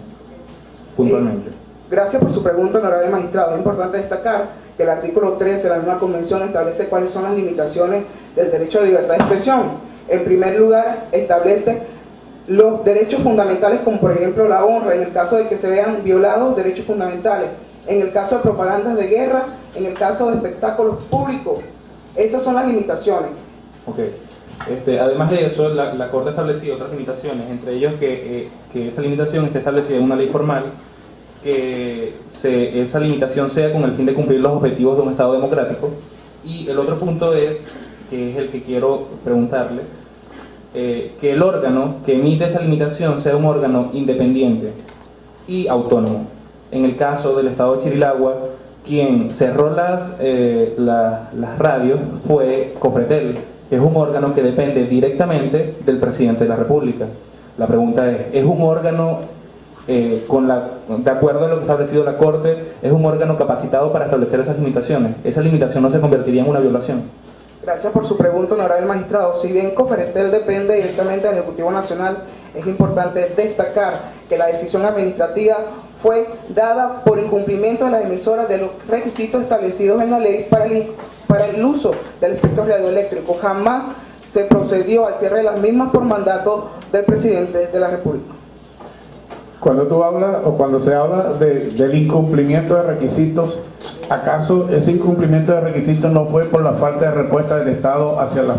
puntualmente? Gracias por su pregunta, honorable magistrado. Es importante destacar que el artículo 13 de la misma convención establece cuáles son las limitaciones del derecho a la libertad de expresión. En primer lugar, establece los derechos fundamentales, como por ejemplo la honra, en el caso de que se vean violados derechos fundamentales, en el caso de propagandas de guerra, en el caso de espectáculos públicos. Esas son las limitaciones. Ok. Además de eso, la Corte ha establecido otras limitaciones, entre ellos que esa limitación esté establecida en una ley formal, que esa limitación sea con el fin de cumplir los objetivos de un Estado democrático, y el otro punto es, que es el que quiero preguntarle, que el órgano que emite esa limitación sea un órgano independiente y autónomo. En el caso del Estado de Chirilagua, quien cerró las radios fue Cofretel, que es un órgano que depende directamente del presidente de la República. La pregunta es un órgano de acuerdo a lo que ha establecido la Corte, es un órgano capacitado para establecer esas limitaciones. Esa limitación no se convertiría en una violación. Gracias por su pregunta, honorable magistrado. Si bien Coferetel depende directamente del Ejecutivo Nacional, es importante destacar que la decisión administrativa fue dada por incumplimiento de las emisoras de los requisitos establecidos en la ley para el uso del espectro radioeléctrico. Jamás se procedió al cierre de las mismas por mandato del presidente de la República. Cuando tú hablas o cuando se habla del incumplimiento de requisitos, ¿acaso ese incumplimiento de requisitos no fue por la falta de respuesta del Estado hacia la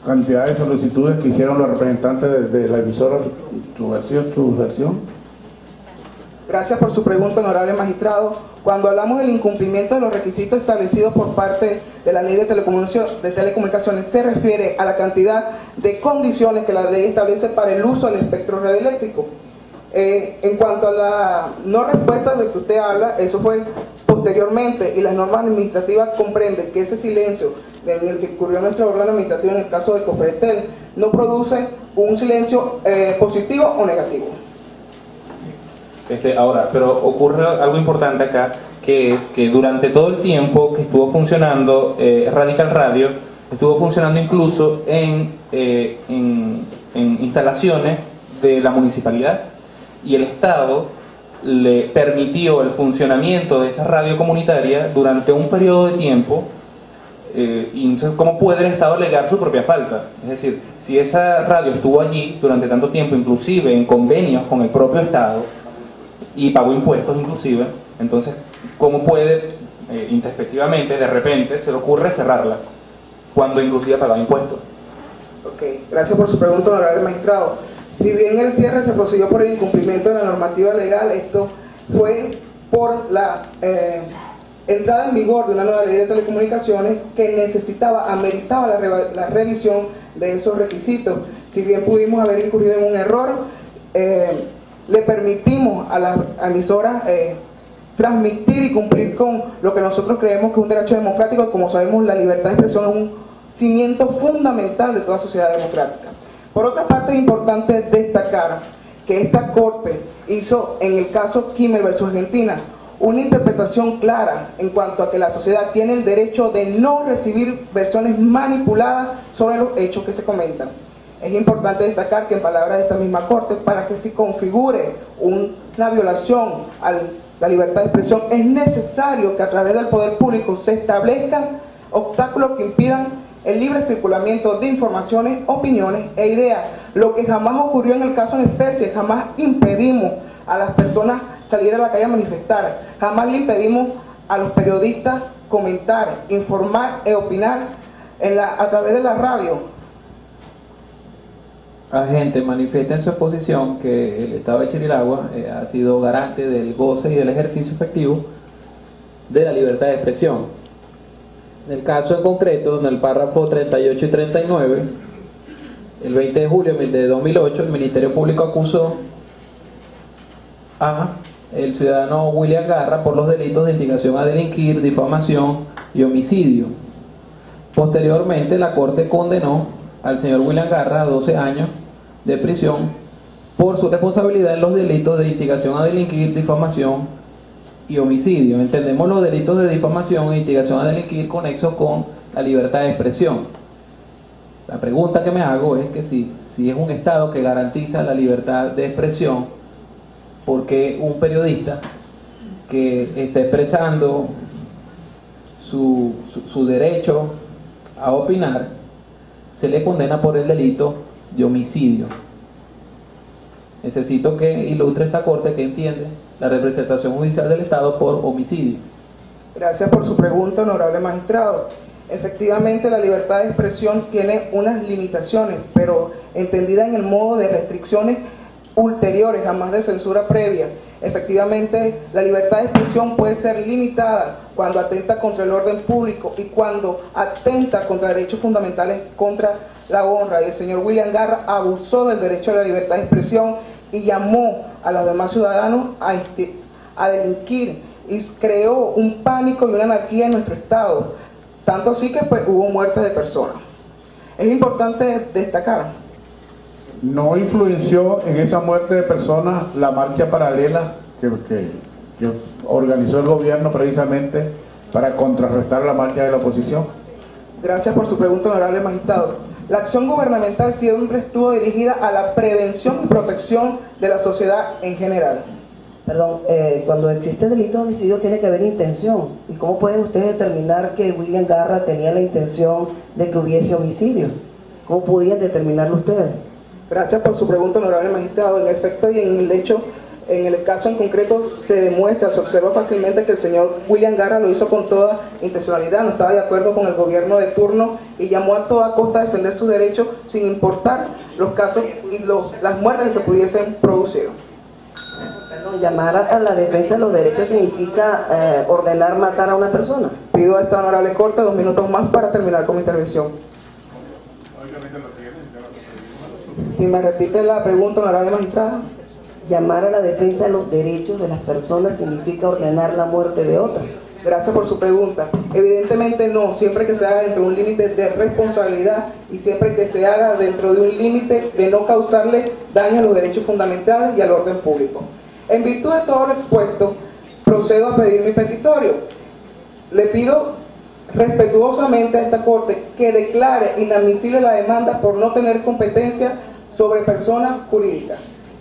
cantidad de solicitudes que hicieron los representantes de la emisora, su versión? Gracias por su pregunta, honorable magistrado. Cuando hablamos del incumplimiento de los requisitos establecidos por parte de la Ley de Telecomunicaciones, se refiere a la cantidad de condiciones que la ley establece para el uso del espectro radioeléctrico. En cuanto a la no respuesta de que usted habla, eso fue posteriormente, y las normas administrativas comprenden que ese silencio en el que ocurrió nuestro órgano administrativo en el caso de Coferetel no produce un silencio positivo o negativo. Ahora, pero ocurre algo importante acá, que es que durante todo el tiempo que estuvo funcionando Radical Radio, estuvo funcionando incluso en instalaciones de la municipalidad, y el Estado le permitió el funcionamiento de esa radio comunitaria durante un periodo de tiempo. Y entonces, ¿cómo puede el Estado alegar su propia falta? Es decir, si esa radio estuvo allí durante tanto tiempo, inclusive en convenios con el propio Estado, y pagó impuestos inclusive, entonces, ¿cómo puede introspectivamente, de repente, se le ocurre cerrarla, cuando inclusive pagaba impuestos? Ok, gracias por su pregunta, honorable magistrado. Si bien el cierre se procedió por el incumplimiento de la normativa legal, esto fue por la entrada en vigor de una nueva ley de telecomunicaciones que ameritaba la revisión de esos requisitos. Si bien pudimos haber incurrido en un error, le permitimos a las emisoras transmitir y cumplir con lo que nosotros creemos que es un derecho democrático. Como sabemos, la libertad de expresión es un cimiento fundamental de toda sociedad democrática. Por otra parte, es importante destacar que esta Corte hizo, en el caso Kimmel versus Argentina, una interpretación clara en cuanto a que la sociedad tiene el derecho de no recibir versiones manipuladas sobre los hechos que se comentan. Es importante destacar que, en palabras de esta misma Corte, para que se configure una violación a la libertad de expresión, es necesario que a través del poder público se establezcan obstáculos que impidan el libre circulamiento de informaciones, opiniones e ideas, lo que jamás ocurrió en el caso en especie. Jamás impedimos a las personas salir a la calle a manifestar, jamás le impedimos a los periodistas comentar, informar e opinar a través de la radio. Agente, manifiesta en su exposición que el Estado de Chirilagua ha sido garante del goce y del ejercicio efectivo de la libertad de expresión. En el caso en concreto, en el párrafo 38 y 39, el 20 de julio de 2008, el Ministerio Público acusó a el ciudadano William Garra por los delitos de instigación a delinquir, difamación y homicidio. Posteriormente, la Corte condenó al señor William Garra a 12 años de prisión por su responsabilidad en los delitos de instigación a delinquir, difamación y homicidio. Entendemos los delitos de difamación e instigación a delinquir conexos con la libertad de expresión. La pregunta que me hago es que si es un Estado que garantiza la libertad de expresión, ¿por qué un periodista que está expresando su derecho a opinar se le condena por el delito de homicidio? Necesito que ilustre esta Corte que entiende la representación judicial del Estado por homicidio. Gracias por su pregunta, honorable magistrado. Efectivamente, la libertad de expresión tiene unas limitaciones, pero entendida en el modo de restricciones ulteriores, jamás de censura previa. Efectivamente, la libertad de expresión puede ser limitada cuando atenta contra el orden público y cuando atenta contra derechos fundamentales, contra la honra. Y el señor William Garra abusó del derecho a la libertad de expresión y llamó a los demás ciudadanos a delinquir y creó un pánico y una anarquía en nuestro Estado, tanto así que hubo muertes de personas. Es importante destacar no influenció en esa muerte de personas la marcha paralela que organizó el gobierno precisamente para contrarrestar la marcha de la oposición. Gracias por su pregunta, honorable magistrado. La acción gubernamental siempre estuvo dirigida a la prevención y protección de la sociedad en general. Perdón, cuando existe delito de homicidio tiene que haber intención. ¿Y cómo pueden ustedes determinar que William Garra tenía la intención de que hubiese homicidio? ¿Cómo podían determinarlo ustedes? Gracias por su pregunta, honorable magistrado. En efecto y en el hecho, en el caso en concreto se demuestra, se observa fácilmente que el señor William Garra lo hizo con toda intencionalidad, no estaba de acuerdo con el gobierno de turno y llamó a toda costa a defender sus derechos sin importar los casos y las muertes que se pudiesen producir. Perdón, llamar a la defensa de los derechos significa ordenar matar a una persona. Pido a esta honorable corte 2 minutos más para terminar con mi intervención. Si me repite la pregunta, honorable magistrada. Llamar a la defensa de los derechos de las personas significa ordenar la muerte de otras. Gracias por su pregunta. Evidentemente no, siempre que se haga dentro de un límite de responsabilidad y siempre que se haga dentro de un límite de no causarle daño a los derechos fundamentales y al orden público. En virtud de todo lo expuesto, procedo a pedir mi petitorio. Le pido respetuosamente a esta Corte que declare inadmisible la demanda por no tener competencia sobre personas jurídicas,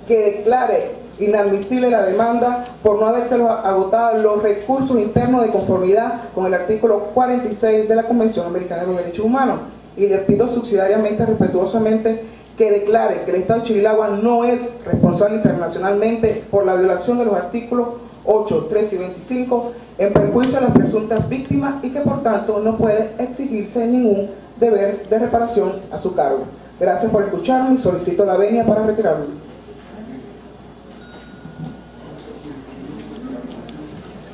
que declare inadmisible la demanda por no haberse agotado los recursos internos de conformidad con el artículo 46 de la Convención Americana de los Derechos Humanos, y le pido subsidiariamente, respetuosamente, que declare que el Estado de Chirilagua no es responsable internacionalmente por la violación de los artículos 8, 3 y 25 en perjuicio de las presuntas víctimas y que por tanto no puede exigirse ningún deber de reparación a su cargo. Gracias por escucharme y solicito la venia para retirarlo.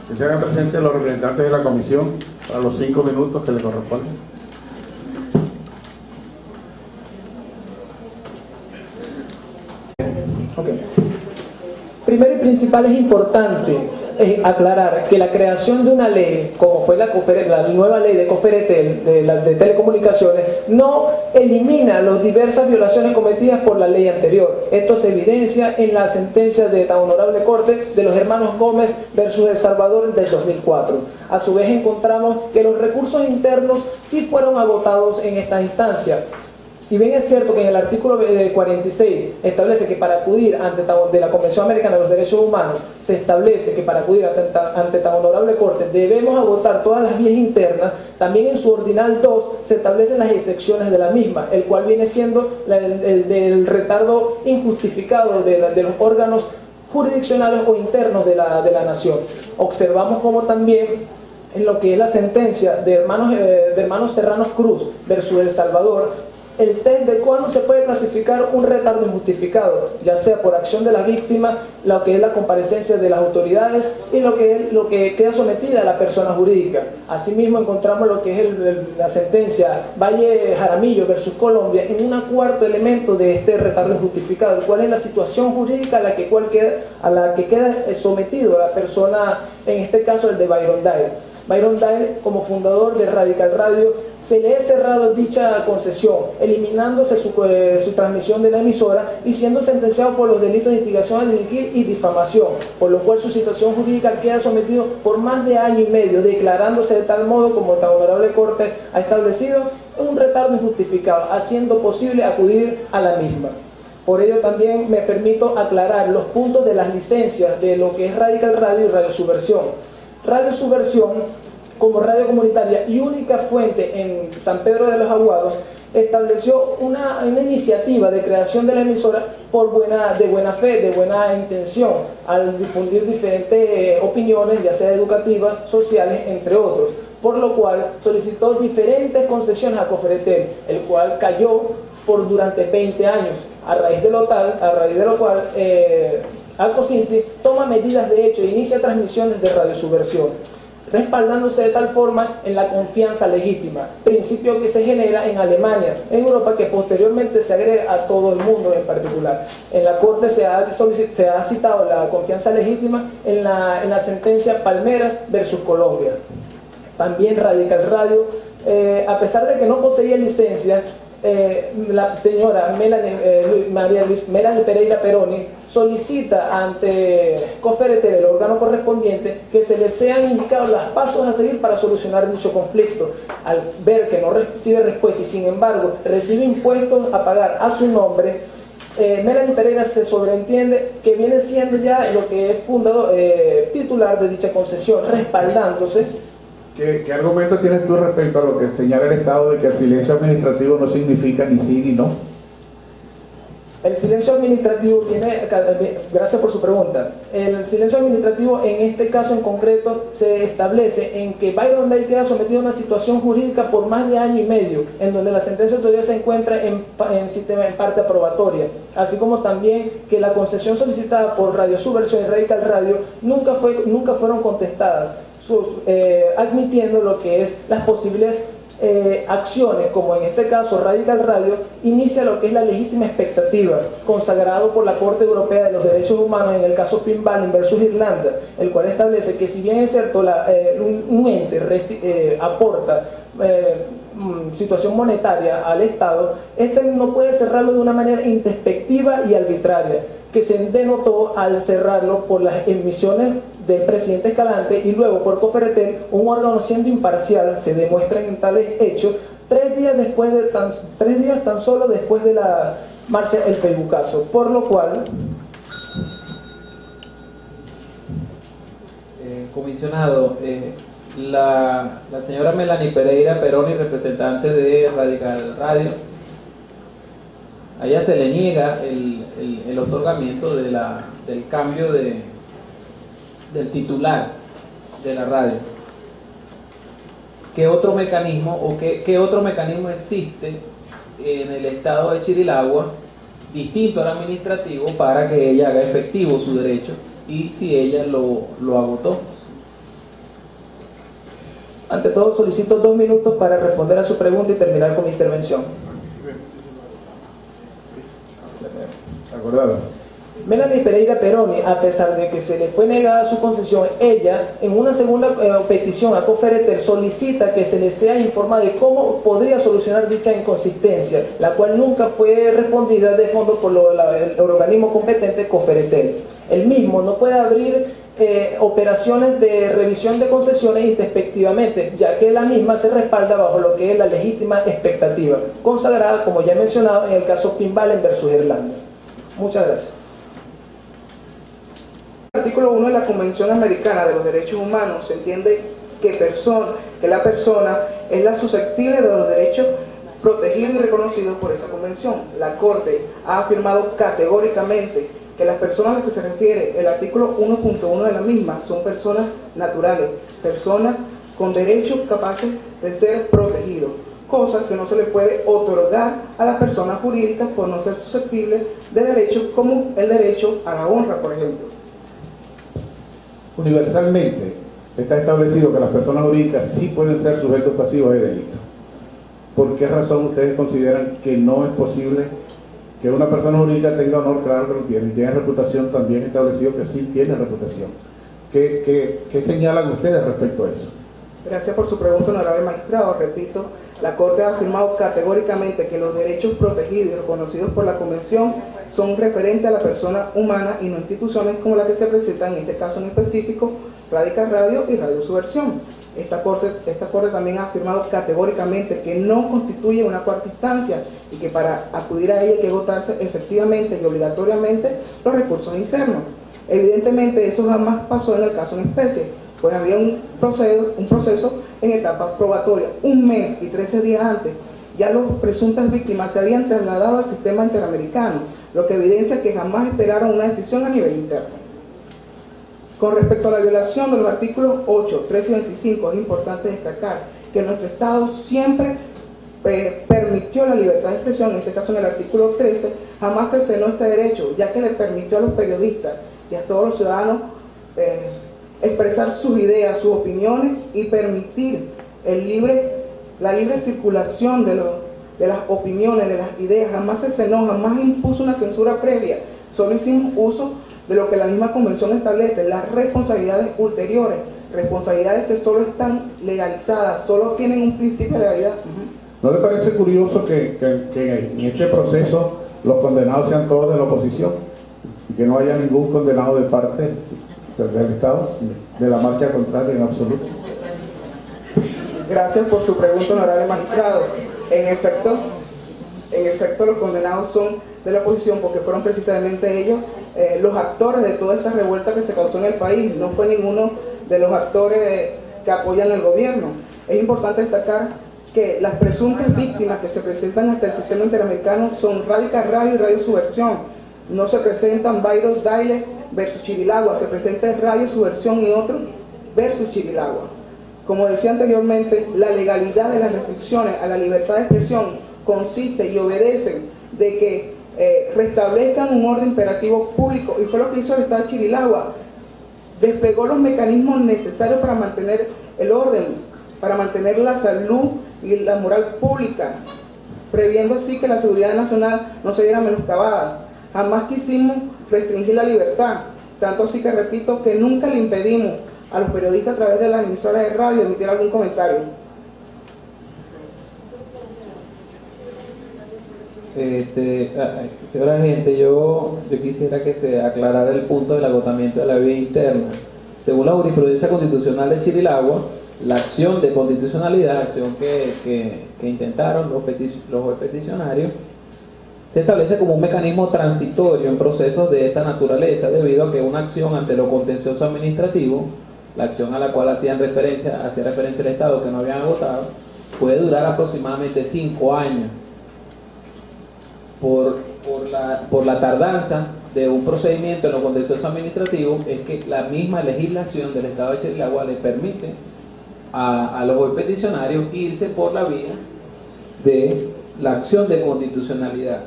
Que se hagan presentes los representantes de la comisión para los 5 minutos que le corresponden. Okay. Primero y principal es importante aclarar que la creación de una ley, como fue la nueva ley de Coferetel, de telecomunicaciones, no elimina las diversas violaciones cometidas por la ley anterior. Esto se evidencia en la sentencia de tan honorable Corte de los hermanos Gómez versus El Salvador del 2004. A su vez encontramos que los recursos internos sí fueron agotados en esta instancia. Si bien es cierto que en el artículo 46 establece que para acudir de la Convención Americana de los Derechos Humanos se establece que para acudir ante tan honorable Corte debemos agotar todas las vías internas, también en su ordinal 2 se establecen las excepciones de la misma, el cual viene siendo el del retardo injustificado de los órganos jurisdiccionales o internos de la nación. Observamos como también en lo que es la sentencia de hermanos Serranos Cruz versus El Salvador, el test de cuándo se puede clasificar un retardo injustificado, ya sea por acción de la víctima, lo que es la comparecencia de las autoridades y lo que queda sometida a la persona jurídica. Asimismo encontramos lo que es la sentencia Valle Jaramillo versus Colombia en un cuarto elemento de este retardo injustificado, el cual es la situación jurídica a la que queda sometido a la persona, en este caso el de Byron Dyer. Byron Dyer, como fundador de Radical Radio, se le ha cerrado dicha concesión, eliminándose su transmisión de la emisora y siendo sentenciado por los delitos de instigación a delinquir y difamación, por lo cual su situación jurídica queda sometido por más de año y medio, declarándose de tal modo, como tan honorable Corte ha establecido, un retardo injustificado, haciendo posible acudir a la misma. Por ello también me permito aclarar los puntos de las licencias de lo que es Radical Radio y Radio Subversión. Radio Subversión, como radio comunitaria y única fuente en San Pedro de los Aguados, estableció una iniciativa de creación de la emisora de buena fe, de buena intención, al difundir diferentes opiniones, ya sea educativas, sociales, entre otros, por lo cual solicitó diferentes concesiones a Coferetel, el cual cayó durante 20 años, a raíz de lo cual Alcocinti toma medidas de hecho e inicia transmisiones de Radio Subversión, respaldándose de tal forma en la confianza legítima, principio que se genera en Alemania, en Europa, que posteriormente se agrega a todo el mundo en particular. En la Corte se ha citado la confianza legítima en la sentencia Palmeras versus Colombia. También Radical Radio, a pesar de que no poseía licencia, la señora Melanie Pereira Peroni solicita ante COFERETEL, el órgano correspondiente, que se le sean indicados los pasos a seguir para solucionar dicho conflicto. Al ver que no recibe respuesta y sin embargo recibe impuestos a pagar a su nombre, Melanie Pereira se sobreentiende que viene siendo ya lo que es titular de dicha concesión, respaldándose. ¿Qué argumento tienes tú respecto a lo que señala el Estado de que el silencio administrativo no significa ni sí ni no? El silencio administrativo viene, gracias por su pregunta, el silencio administrativo en este caso en concreto se establece en que Byron Day queda sometido a una situación jurídica por más de año y medio, en donde la sentencia todavía se encuentra en parte aprobatoria, así como también que la concesión solicitada por Radio Subversión y Radical Radio nunca fueron contestadas, admitiendo lo que es las posibles acciones, como en este caso Radical Radio inicia lo que es la legítima expectativa, consagrado por la Corte Europea de los Derechos Humanos en el caso Pinbalin versus Irlanda, el cual establece que si bien es cierto un ente aporta situación monetaria al Estado, este no puede cerrarlo de una manera introspectiva y arbitraria, que se denotó al cerrarlo por las emisiones del presidente Escalante y luego por COFERETEL, un órgano siendo imparcial, se demuestran en tales hechos 3 días tan solo después de la marcha El Facebookazo, por lo cual comisionado, la señora Melanie Pereira Peroni, representante de Radical Radio, a ella se le niega el otorgamiento del cambio del titular de la radio. ¿Qué otro mecanismo o qué otro mecanismo existe en el estado de Chirilagua distinto al administrativo para que ella haga efectivo su derecho y si ella lo agotó? Ante todo solicito 2 minutos para responder a su pregunta y terminar con mi intervención. Acordado. Melanie Pereira Peroni, a pesar de que se le fue negada su concesión, ella en una segunda petición a COFERETEL solicita que se le sea informado de cómo podría solucionar dicha inconsistencia, la cual nunca fue respondida de fondo por el organismo competente COFERETEL. El mismo no puede abrir operaciones de revisión de concesiones introspectivamente, ya que la misma se respalda bajo lo que es la legítima expectativa, consagrada, como ya he mencionado, en el caso Pinbalin versus Irlanda. Muchas gracias. En el artículo 1 de la Convención Americana de los Derechos Humanos se entiende que la persona es la susceptible de los derechos protegidos y reconocidos por esa convención. La Corte ha afirmado categóricamente que las personas a las que se refiere el artículo 1.1 de la misma son personas naturales, personas con derechos capaces de ser protegidos, cosas que no se le puede otorgar a las personas jurídicas por no ser susceptibles de derechos como el derecho a la honra, por ejemplo. Universalmente está establecido que las personas jurídicas sí pueden ser sujetos pasivos de delito. ¿Por qué razón ustedes consideran que no es posible que una persona jurídica tenga honor? Claro que lo tiene, y tiene reputación, también establecido que sí tiene reputación. ¿Qué señalan ustedes respecto a eso? Gracias por su pregunta, honorable magistrado. Repito, la Corte ha afirmado categóricamente que los derechos protegidos y reconocidos por la Convención son referentes a la persona humana y no instituciones como las que se presentan en este caso en específico, Radical Radio y Radio Subversión. Esta Corte también ha afirmado categóricamente que no constituye una cuarta instancia y que para acudir a ella hay que agotarse efectivamente y obligatoriamente los recursos internos. Evidentemente eso jamás pasó en el caso en especie, pues había un proceso en etapa probatoria, 1 mes y 13 días antes. Ya las presuntas víctimas se habían trasladado al sistema interamericano, lo que evidencia que jamás esperaron una decisión a nivel interno. Con respecto a la violación de los artículos 8, 13 y 25, es importante destacar que nuestro Estado siempre permitió la libertad de expresión. En este caso, en el artículo 13, jamás cercenó este derecho, ya que le permitió a los periodistas y a todos los ciudadanos expresar sus ideas, sus opiniones y permitir la libre circulación de las opiniones, de las ideas. Jamás cercenó, jamás impuso una censura previa, solo hicimos uso de lo que la misma convención establece, las responsabilidades ulteriores, responsabilidades que solo están legalizadas, solo tienen un principio de legalidad. ¿No le parece curioso que en este proceso los condenados sean todos de la oposición y que no haya ningún condenado de parte del Estado, de la marcha contraria en absoluto? Gracias por su pregunta, honorable magistrado. En efecto, los condenados son de la oposición porque fueron precisamente ellos los actores de toda esta revuelta que se causó en el país. No fue ninguno de los actores que apoyan el gobierno. Es importante destacar que las presuntas víctimas que se presentan ante el sistema interamericano son Radical Radio y Radio Subversión. No se presentan Byron Daile versus Chirilagua, se presenta Radio Subversión y otro versus Chirilagua. Como decía anteriormente, la legalidad de las restricciones a la libertad de expresión consiste y obedecen de que restablezcan un orden imperativo público, y fue lo que hizo el Estado de Chirilagua. Desplegó los mecanismos necesarios para mantener el orden, para mantener la salud y la moral pública, previendo así que la seguridad nacional no se viera menoscabada. Jamás quisimos restringir la libertad, tanto así que repito que nunca le impedimos a los periodistas a través de las emisoras de radio emitir algún comentario. Señora gente, yo quisiera que se aclarara el punto del agotamiento de la vía interna. Según la jurisprudencia constitucional de Chirilagua, la acción de constitucionalidad, la acción que intentaron los peticionarios, se establece como un mecanismo transitorio en procesos de esta naturaleza, debido a que una acción ante lo contencioso administrativo, la acción a la cual hacía referencia el Estado que no habían agotado, puede durar aproximadamente 5 años. Por la tardanza de un procedimiento en lo contencioso administrativo, es que la misma legislación del Estado de Chirilagua le permite a los peticionarios irse por la vía de la acción de constitucionalidad.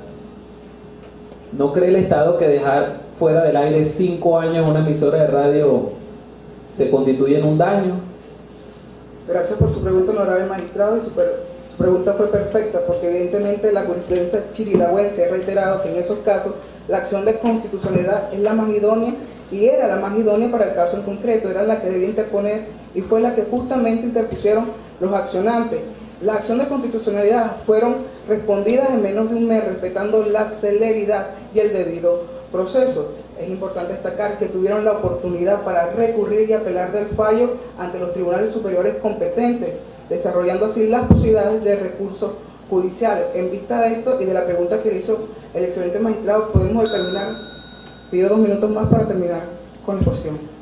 ¿No cree el Estado que dejar fuera del aire 5 años una emisora de radio se constituye en un daño? Gracias por su pregunta, honorable magistrado, y su pregunta fue perfecta, porque evidentemente la jurisprudencia chirilagüense ha reiterado que en esos casos la acción de constitucionalidad es la más idónea, y era la más idónea para el caso en concreto, era la que debía interponer, y fue la que justamente interpusieron los accionantes. La acción de constitucionalidad fueron respondidas en menos de un mes, respetando la celeridad y el debido proceso. Es importante destacar que tuvieron la oportunidad para recurrir y apelar del fallo ante los tribunales superiores competentes, desarrollando así las posibilidades de recursos judiciales. En vista de esto y de la pregunta que le hizo el excelente magistrado, podemos determinar, pido 2 minutos más para terminar con la exposición.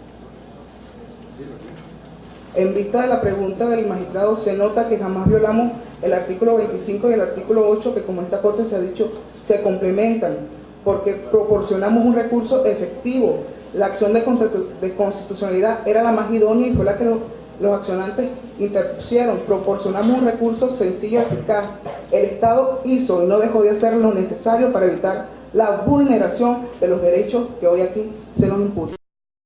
En vista de la pregunta del magistrado, se nota que jamás violamos el artículo 25 y el artículo 8, que como esta Corte se ha dicho, se complementan, porque proporcionamos un recurso efectivo. La acción de constitucionalidad era la más idónea y fue la que los accionantes interpusieron. Proporcionamos un recurso sencillo y eficaz. El Estado hizo y no dejó de hacer lo necesario para evitar la vulneración de los derechos que hoy aquí se nos imputan.